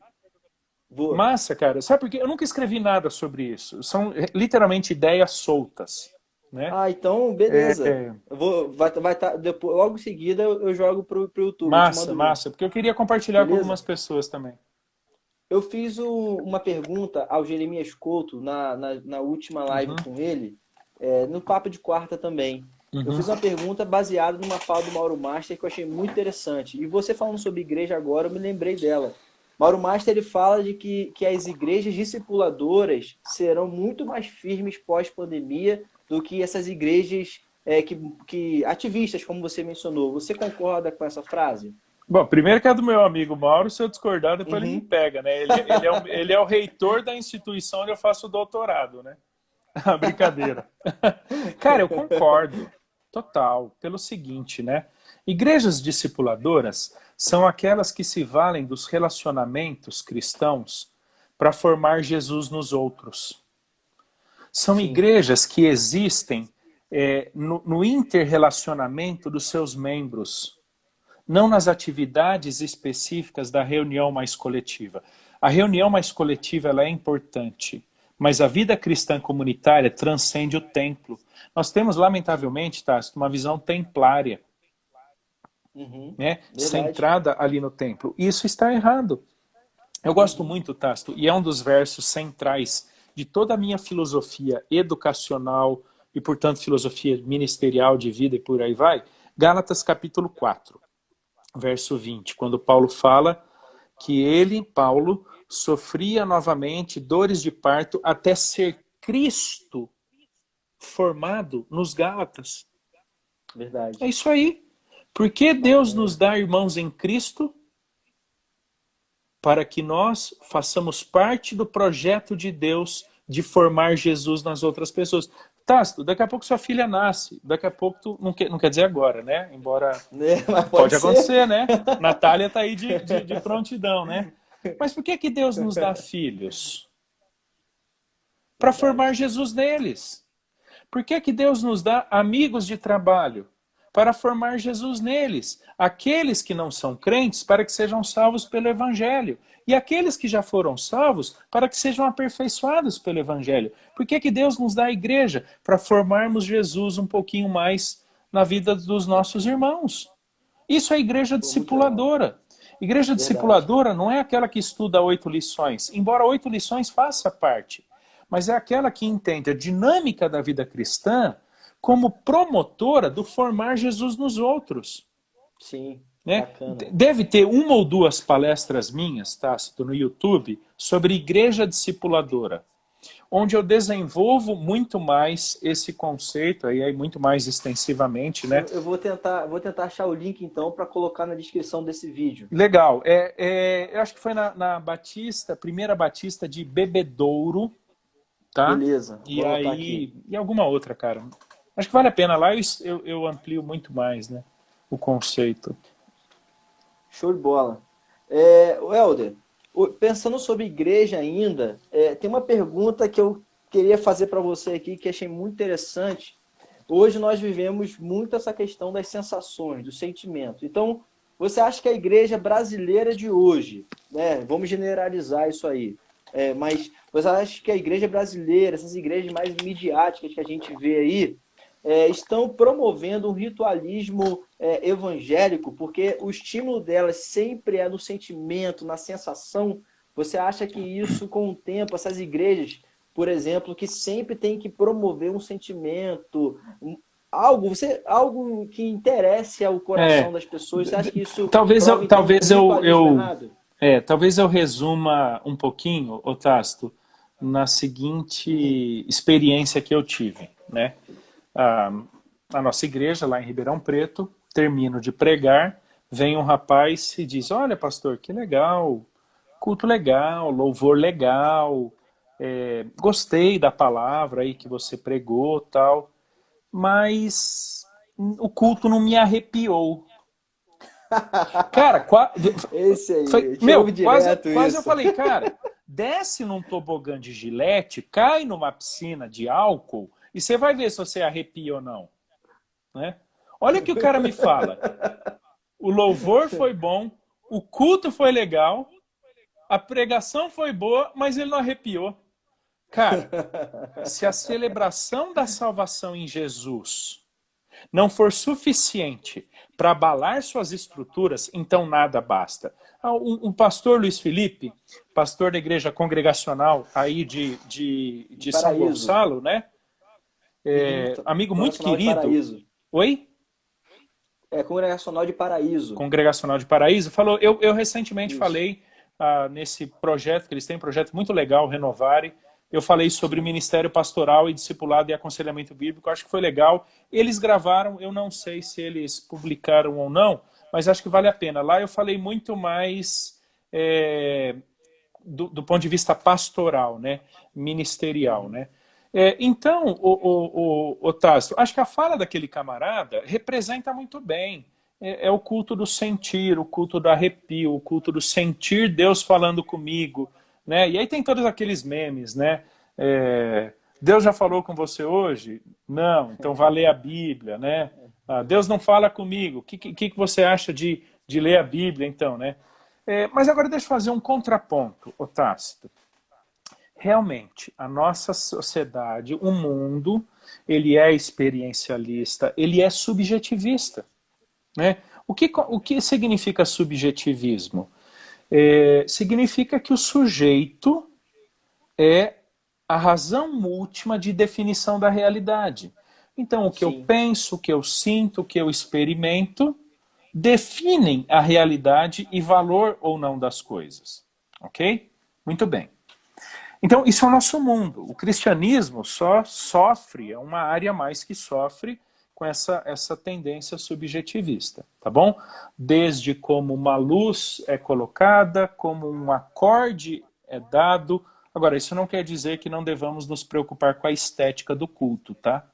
Vou. Massa, cara. Sabe por quê? Eu nunca escrevi nada sobre isso. São literalmente ideias soltas, né? Ah, então, beleza. Eu vou, vai tá, depois, logo em seguida eu jogo pro YouTube, eu te Massa, mando o link. massa. Porque eu queria compartilhar com Beleza? algumas pessoas também. Eu fiz uma pergunta ao Jeremias Couto na última live Uhum, com ele, no Papo de Quarta também. Eu uhum. fiz uma pergunta baseada numa fala do Mauro Master que eu achei muito interessante. E você falando sobre igreja agora, eu me lembrei dela. Mauro Master ele fala de que as igrejas discipuladoras serão muito mais firmes pós-pandemia do que essas igrejas ativistas, como você mencionou. Você concorda com essa frase? Bom, primeiro que é do meu amigo Mauro, se eu discordar, depois ele me Uhum. pega, né? Ele é o reitor da instituição onde eu faço o doutorado, né? Brincadeira. Cara, eu concordo, total, pelo seguinte, né? Igrejas discipuladoras são aquelas que se valem dos relacionamentos cristãos para formar Jesus nos outros. São Sim. igrejas que existem no interrelacionamento dos seus membros, não nas atividades específicas da reunião mais coletiva. A reunião mais coletiva ela é importante, mas a vida cristã comunitária transcende o templo. Nós temos, lamentavelmente, Tássio, uma visão templária, Uhum. né, Verdade. centrada ali no templo. E isso está errado. Eu gosto Uhum. muito, Tássio, e é um dos versos centrais de toda a minha filosofia educacional e, portanto, filosofia ministerial de vida e por aí vai, Gálatas capítulo 4. Verso 20, quando Paulo fala que ele, Paulo, sofria novamente dores de parto até ser Cristo formado nos Gálatas. É Verdade. isso aí. Por que Deus nos Bacana. dá irmãos em Cristo? Para que nós façamos parte do projeto de Deus de formar Jesus nas outras pessoas. Tácito, daqui a pouco sua filha nasce, daqui a pouco tu, não quer dizer agora, né? Embora Né? Mas pode pode ser. acontecer, né? Natália está aí de prontidão, né? Mas por que Deus nos dá filhos? Para formar Verdade. Jesus neles. Por que Deus nos dá amigos de trabalho? Para formar Jesus neles. Aqueles que não são crentes, para que sejam salvos pelo Evangelho. E aqueles que já foram salvos, para que sejam aperfeiçoados pelo Evangelho. Por que Deus nos dá a igreja? Para formarmos Jesus um pouquinho mais na vida dos nossos irmãos. Isso é igreja Pô, muito legal. discipuladora. Igreja Verdade. discipuladora não é aquela que estuda 8 lições, embora 8 lições faça parte, mas é aquela que entende a dinâmica da vida cristã como promotora do formar Jesus nos outros. Sim. Né? Bacana. Deve ter uma ou duas palestras minhas, Tácito, no YouTube, sobre igreja discipuladora, onde eu desenvolvo muito mais esse conceito, aí muito mais extensivamente, né? Eu vou tentar achar o link então para colocar na descrição desse vídeo. Legal. Eu acho que foi na Batista, primeira Batista de Bebedouro, tá? Beleza. E Vou anotar aqui. aí, e alguma outra, cara. Acho que vale a pena. Lá eu amplio muito mais, né? O conceito. Show de bola. Helder, pensando sobre igreja ainda, tem uma pergunta que eu queria fazer para você aqui que achei muito interessante. Hoje nós vivemos muito essa questão das sensações, do sentimento. Então, você acha que a igreja brasileira de hoje, né, vamos generalizar isso aí, mas você acha que a igreja brasileira, essas igrejas mais midiáticas que a gente vê aí, estão promovendo um ritualismo evangélico, porque o estímulo delas sempre é no sentimento, na sensação? Você acha que isso, com o tempo, essas igrejas, por exemplo, que sempre tem que promover um sentimento, algo que interesse ao coração É, das pessoas, você acha que isso talvez prova, então, um ritualismo errado? talvez eu resuma um pouquinho, Otácito, na Uhum. seguinte experiência que eu tive, né? A, a nossa igreja lá em Ribeirão Preto, termino de pregar, vem um rapaz e diz: olha, pastor, que legal, culto legal, louvor legal, gostei da palavra aí que você pregou, tal, mas o culto não me arrepiou. Cara, Esse aí, a gente ouve direto quase eu isso. falei, cara, desce num tobogã de gilete, cai numa piscina de álcool e você vai ver se você arrepia ou não, né? Olha o que o cara me fala. o louvor foi bom, o culto foi legal, a pregação foi boa, mas ele não arrepiou. Cara, se a celebração da salvação em Jesus não for suficiente para abalar suas estruturas, então nada basta. Um pastor, Luiz Felipe, pastor da igreja congregacional aí de São Gonçalo, né? Amigo muito querido. Oi? Congregacional de Paraíso. Congregacional de Paraíso. Falou, eu recentemente falei nesse projeto, que eles têm um projeto muito legal, Renovare. Eu falei sobre ministério pastoral e discipulado e aconselhamento bíblico, acho que foi legal. Eles gravaram, eu não sei se eles publicaram ou não, mas acho que vale a pena. Lá eu falei muito mais do ponto de vista pastoral, né? Ministerial, né? Então, o Tássio, acho que a fala daquele camarada representa muito bem. É o culto do sentir, o culto do arrepio, o culto do sentir Deus falando comigo, né? E aí tem todos aqueles memes, né? Deus já falou com você hoje? Não, então vá ler a Bíblia, né? Deus não fala comigo. O que você acha de ler a Bíblia, então, né? Mas agora deixa eu fazer um contraponto, Tássio. Realmente, a nossa sociedade, o mundo, ele é experiencialista, ele é subjetivista, né? O que significa subjetivismo? Significa que o sujeito é a razão última de definição da realidade. Então, o que eu penso, o que eu sinto, o que eu experimento, definem a realidade e valor ou não das coisas. Ok? Muito bem. Então, isso é o nosso mundo. O cristianismo só sofre, é uma área mais que sofre com essa tendência subjetivista, tá bom? Desde como uma luz é colocada, como um acorde é dado. Agora, isso não quer dizer que não devamos nos preocupar com a estética do culto, tá?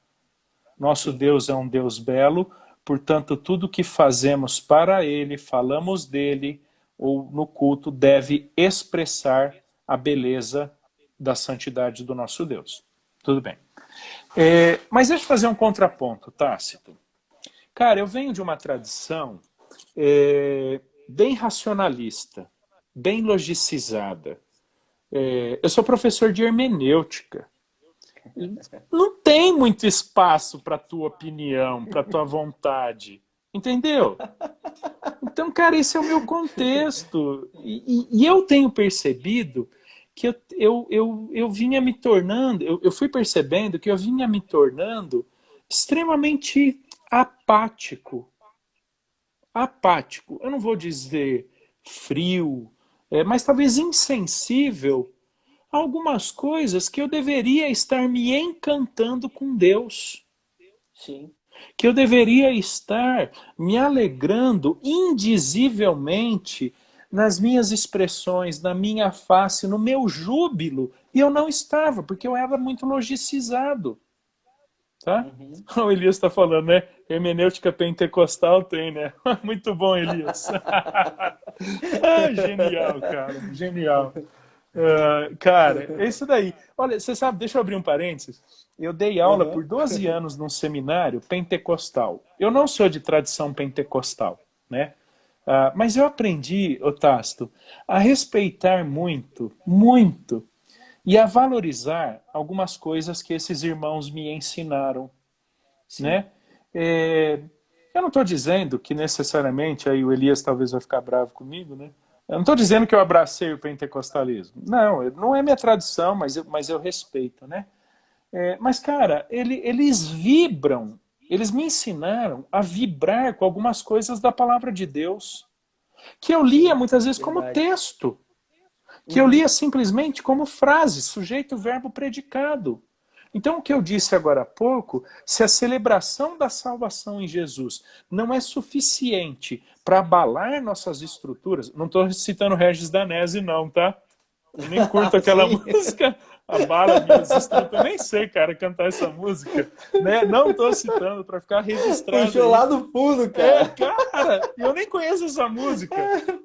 Nosso Deus é um Deus belo, portanto, tudo que fazemos para Ele, falamos dele, ou no culto, deve expressar a beleza da santidade do nosso Deus. Tudo bem. Mas deixa eu fazer um contraponto, Tácito. Cara, eu venho de uma tradição bem racionalista, bem logicizada. Eu sou professor de hermenêutica. Não tem muito espaço para tua opinião, para tua vontade. Entendeu? Então, cara, esse é o meu contexto. E eu tenho percebido que eu vinha me tornando, eu fui percebendo que eu vinha me tornando extremamente apático. Apático. Eu não vou dizer frio, mas talvez insensível a algumas coisas que eu deveria estar me encantando com Deus. Sim. Que eu deveria estar me alegrando indizivelmente nas minhas expressões, na minha face, no meu júbilo. E eu não estava, porque eu era muito logicizado. Tá? O Elias está falando, né? Hermenêutica pentecostal tem, né? Muito bom, Elias. Genial, cara. Genial. Cara, é isso daí. Olha, você sabe, deixa eu abrir um parênteses. Eu dei aula por 12 anos num seminário pentecostal. Eu não sou de tradição pentecostal, né? Mas eu aprendi, Tácito, a respeitar muito, muito, e a valorizar algumas coisas que esses irmãos me ensinaram, né? Eu não estou dizendo que necessariamente, aí o Elias talvez vai ficar bravo comigo, né? Eu não estou dizendo que eu abracei o pentecostalismo. Não é minha tradição, mas eu respeito, né? Mas, cara, eles vibram, eles me ensinaram a vibrar com algumas coisas da palavra de Deus, que eu lia muitas vezes como texto, que eu lia simplesmente como frase, sujeito, verbo, predicado. Então, o que eu disse agora há pouco, se a celebração da salvação em Jesus não é suficiente para abalar nossas estruturas, não estou citando Regis Danese não, tá? Eu nem curto aquela música, abala minhas estruturas, eu nem sei, cara, cantar essa música, né? Não estou citando para ficar registrado. Puxou lá do fundo, cara. Cara, eu nem conheço essa música,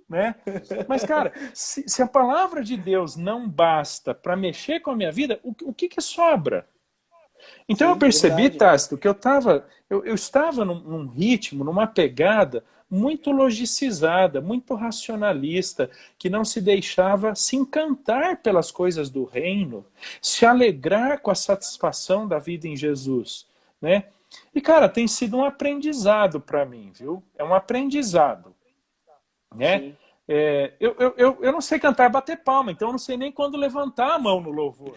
né? Mas, cara, se a palavra de Deus não basta para mexer com a minha vida, o que sobra? Então eu percebi, Tácito, que eu estava num ritmo, numa pegada muito logicizada, muito racionalista, que não se deixava se encantar pelas coisas do reino, se alegrar com a satisfação da vida em Jesus, né? E, cara, tem sido um aprendizado para mim, viu? É um aprendizado, né? Sim. Eu não sei cantar bater palma, então eu não sei nem quando levantar a mão no louvor,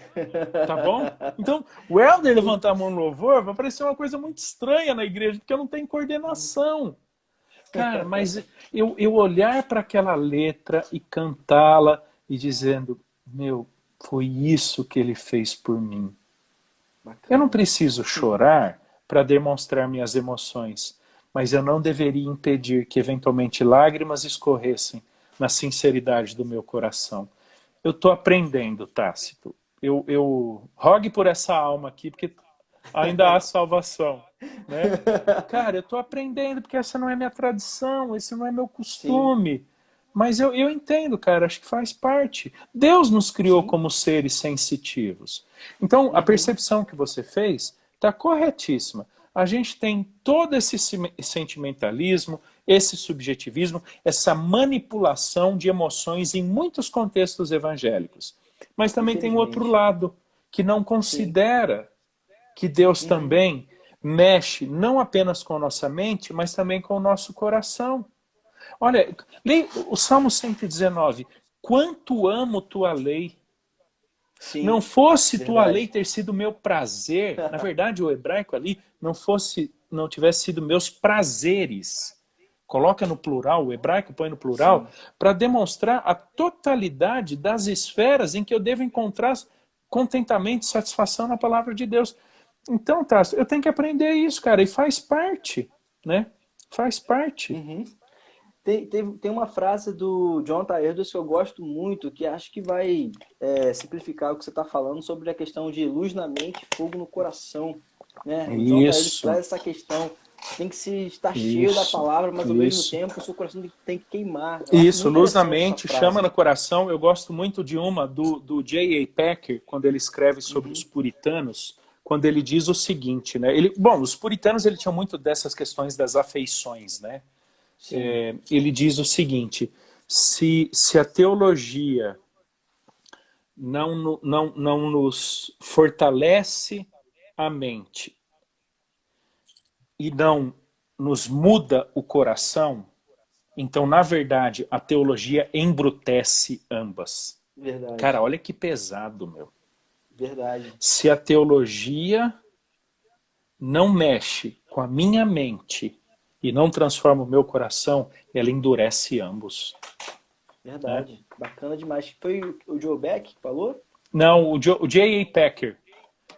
tá bom? Então, o Helder levantar a mão no louvor vai parecer uma coisa muito estranha na igreja, porque eu não tenho coordenação. Cara, mas eu olhar para aquela letra e cantá-la e dizendo, meu, foi isso que ele fez por mim. Eu não preciso chorar para demonstrar minhas emoções, mas eu não deveria impedir que eventualmente lágrimas escorressem na sinceridade do meu coração. Eu estou aprendendo, Tácito. Rogue por essa alma aqui, porque ainda há salvação, né? Cara, eu estou aprendendo, porque essa não é minha tradição, esse não é meu costume. Sim. Mas eu entendo, cara, acho que faz parte. Deus nos criou como seres sensitivos. Então, a percepção que você fez está corretíssima. A gente tem todo esse sentimentalismo, esse subjetivismo, essa manipulação de emoções em muitos contextos evangélicos. Mas também tem o outro lado, que não considera que Deus também mexe não apenas com a nossa mente, mas também com o nosso coração. Olha, leia o Salmo 119. Quanto amo tua lei. Sim, não fosse tua lei ter sido meu prazer, na verdade o hebraico ali não tivesse sido meus prazeres. Coloca no plural, o hebraico põe no plural, para demonstrar a totalidade das esferas em que eu devo encontrar contentamento e satisfação na palavra de Deus. Então, Tássio, eu tenho que aprender isso, cara, e faz parte, né? Faz parte. Tem uma frase do Jonathan Edwards que eu gosto muito, que acho que vai simplificar o que você está falando sobre a questão de luz na mente e fogo no coração. Né? O Jonathan Edwards traz essa questão, tem que se estar cheio da palavra, mas ao mesmo tempo o seu coração tem que queimar. Isso, luz na mente, chama no coração. Eu gosto muito de uma do J.A. Packer, quando ele escreve sobre os puritanos, quando ele diz o seguinte, né? Os puritanos tinham muito dessas questões das afeições, né? Ele diz o seguinte, se a teologia não nos fortalece a mente e não nos muda o coração, então, na verdade, a teologia embrutece ambas. Verdade. Cara, olha que pesado, meu. Verdade. Se a teologia não mexe com a minha mente e não transforma o meu coração, ela endurece ambos. Verdade. Né? Bacana demais. Foi o Joe Beck que falou? Não, o J.A. Packer.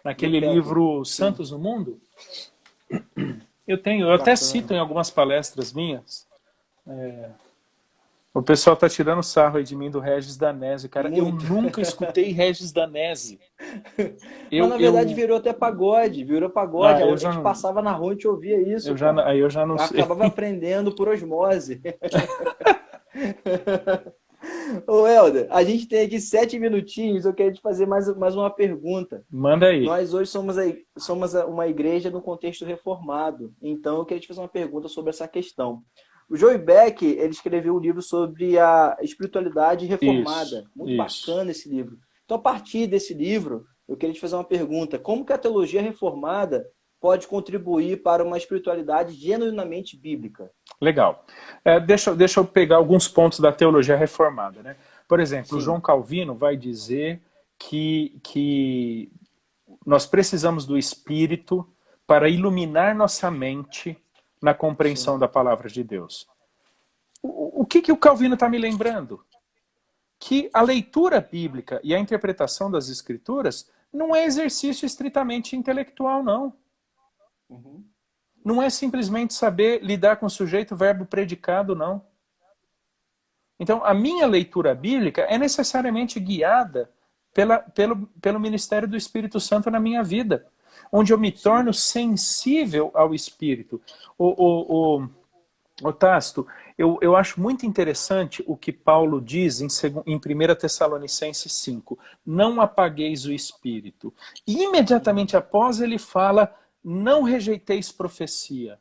Naquele livro Santos no Mundo. Eu até cito em algumas palestras minhas. O pessoal tá tirando sarro aí de mim do Regis Danese. Cara, muito. Eu nunca escutei Regis Danese. Mas na verdade virou até pagode. Virou pagode. A gente passava na rua e a gente ouvia isso. Eu já não sei. Acabava aprendendo por osmose. Ô Helder, a gente tem aqui 7 minutinhos. Eu queria te fazer mais uma pergunta. Manda aí. Nós hoje somos uma igreja no contexto reformado. Então eu queria te fazer uma pergunta sobre essa questão. O Joe Beck, ele escreveu um livro sobre a espiritualidade reformada. Muito bacana esse livro. Então, a partir desse livro, eu queria te fazer uma pergunta. Como que a teologia reformada pode contribuir para uma espiritualidade genuinamente bíblica? Legal. Deixa eu pegar alguns pontos da teologia reformada, né? Por exemplo, o João Calvino vai dizer que nós precisamos do Espírito para iluminar nossa mente na compreensão da palavra de Deus. O que o Calvino está me lembrando? Que a leitura bíblica e a interpretação das Escrituras não é exercício estritamente intelectual, não. Não é simplesmente saber lidar com o sujeito, verbo, predicado, não. Então, a minha leitura bíblica é necessariamente guiada pelo ministério do Espírito Santo na minha vida, onde eu me torno sensível ao Espírito. Tácito, eu acho muito interessante o que Paulo diz em 1 Tessalonicenses 5. Não apagueis o Espírito. E imediatamente após ele fala, não rejeiteis profecia.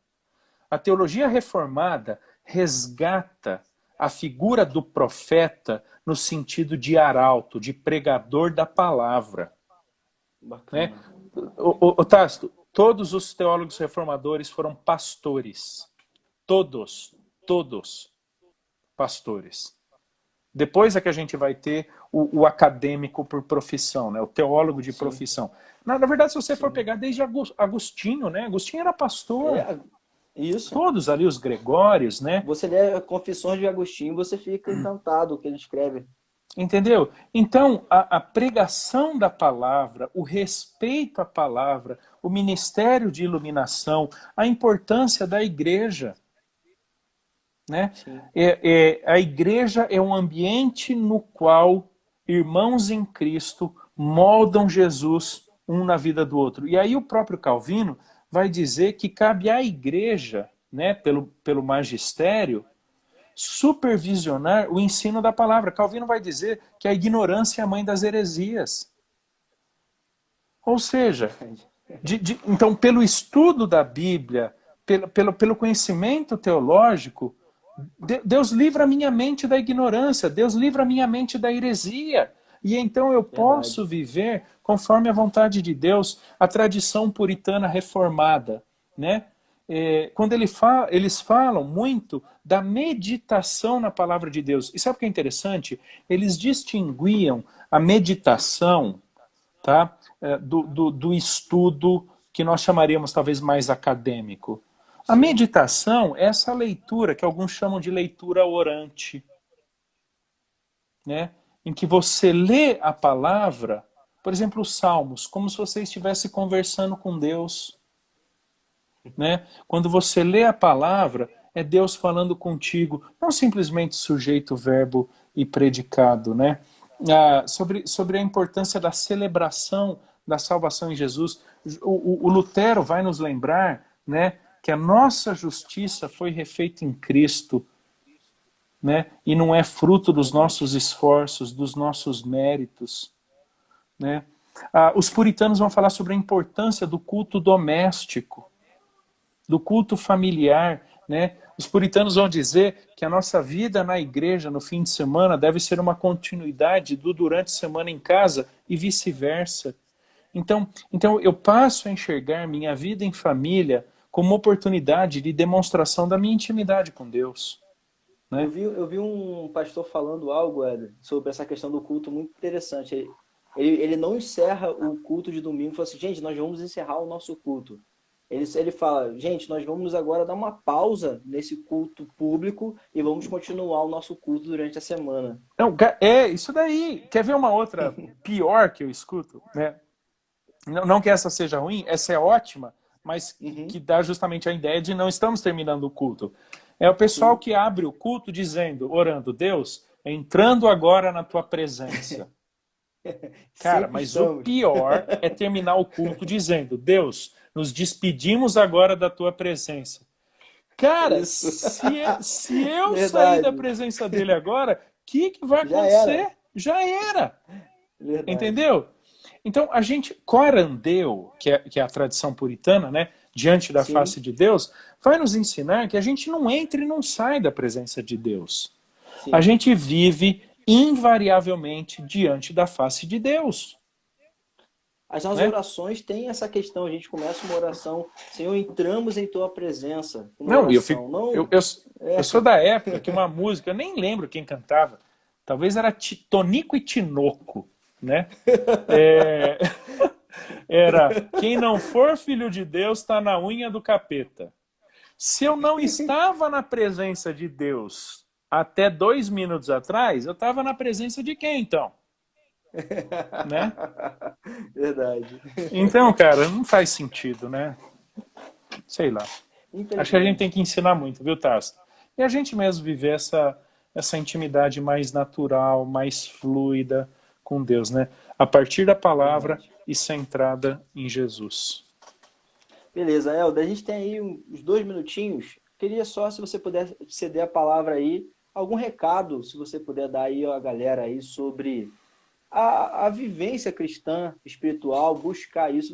A teologia reformada, resgata a figura do profeta no sentido de arauto, de pregador da palavra. Né? Bacana. O Tácito, todos os teólogos reformadores foram pastores. Todos pastores. Depois é que a gente vai ter o acadêmico por profissão, né? O teólogo de profissão. Na verdade, se você for pegar desde Agostinho, né? Agostinho era pastor. Isso. Todos ali, os Gregórios, né? Você lê Confissões de Agostinho, você fica encantado com o que ele escreve. Entendeu? Então, a pregação da palavra, o respeito à palavra, o ministério de iluminação, a importância da igreja. Né? A igreja é um ambiente no qual irmãos em Cristo moldam Jesus um na vida do outro. E aí o próprio Calvino vai dizer que cabe à igreja, né, pelo magistério, supervisionar o ensino da palavra. Calvino vai dizer que a ignorância é a mãe das heresias. Ou seja, então pelo estudo da Bíblia, pelo conhecimento teológico, Deus livra a minha mente da ignorância, Deus livra a minha mente da heresia. E então eu posso viver conforme a vontade de Deus, a tradição puritana reformada. Né? Quando eles falam muito da meditação na palavra de Deus. E sabe o que é interessante? Eles distinguiam a meditação, tá, do estudo que nós chamaríamos talvez mais acadêmico. A meditação é essa leitura que alguns chamam de leitura orante, né? Em que você lê a palavra, por exemplo, os Salmos, como se você estivesse conversando com Deus. Né? Quando você lê a palavra, é Deus falando contigo, não simplesmente sujeito, verbo e predicado. Né? Sobre a importância da celebração da salvação em Jesus, o Lutero vai nos lembrar, né, que a nossa justiça foi refeita em Cristo, né? E não é fruto dos nossos esforços, dos nossos méritos. Né? Os puritanos vão falar sobre a importância do culto doméstico, do culto familiar. Né? Os puritanos vão dizer que a nossa vida na igreja, no fim de semana, deve ser uma continuidade do durante a semana em casa e vice-versa. Então eu passo a enxergar minha vida em família como uma oportunidade de demonstração da minha intimidade com Deus. Né? Eu vi um pastor falando algo, Éder, sobre essa questão do culto muito interessante. Ele não encerra o culto de domingo e fala assim, gente, nós vamos encerrar o nosso culto. Ele fala, gente, nós vamos agora dar uma pausa nesse culto público e vamos continuar o nosso culto durante a semana. Não, isso daí. Quer ver uma outra pior que eu escuto? Né? Não que essa seja ruim, essa é ótima, mas que dá justamente a ideia de não estamos terminando o culto. É o pessoal que abre o culto dizendo, orando, Deus, entrando agora na tua presença. Cara, mas o pior é terminar o culto dizendo, Deus, nos despedimos agora da tua presença. Cara, se eu sair da presença dele agora, o que vai acontecer? Já era. Entendeu? Então, a gente, corandeu, que é a tradição puritana, né, diante da face de Deus, vai nos ensinar que a gente não entra e não sai da presença de Deus. A gente vive invariavelmente diante da face de Deus. As nossas orações têm essa questão. A gente começa uma oração, Senhor, entramos em tua presença. Eu sou da época que uma música, eu nem lembro quem cantava, talvez era Tonico e Tinoco, né? Era, quem não for filho de Deus está na unha do capeta. Se eu não estava na presença de Deus até 2 minutos atrás, eu estava na presença de quem, então? Né? Verdade. Então, cara, não faz sentido, né? Sei lá. Acho que a gente tem que ensinar muito, viu, Tasso? E a gente mesmo viver essa intimidade mais natural, mais fluida com Deus, né? A partir da palavra e centrada em Jesus. Beleza, Helder, a gente tem aí uns 2 minutinhos. Queria só, se você puder ceder a palavra aí, algum recado, se você puder dar aí a galera aí sobre a vivência cristã, espiritual, buscar isso.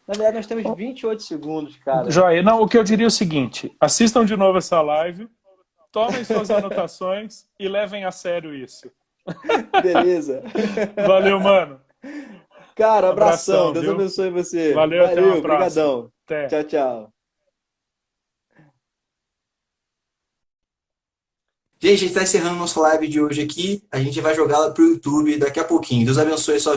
Na verdade, nós temos 28 segundos, cara. Joia, não, o que eu diria é o seguinte, assistam de novo essa live, tomem suas anotações e levem a sério isso. Beleza. Valeu, mano. Cara, abração. Deus viu? abençoe você. Valeu, até uma próxima. Obrigadão. Até. Tchau, tchau. Gente, a gente está encerrando nossa live de hoje aqui. A gente vai jogá-la pro YouTube daqui a pouquinho. Deus abençoe a sua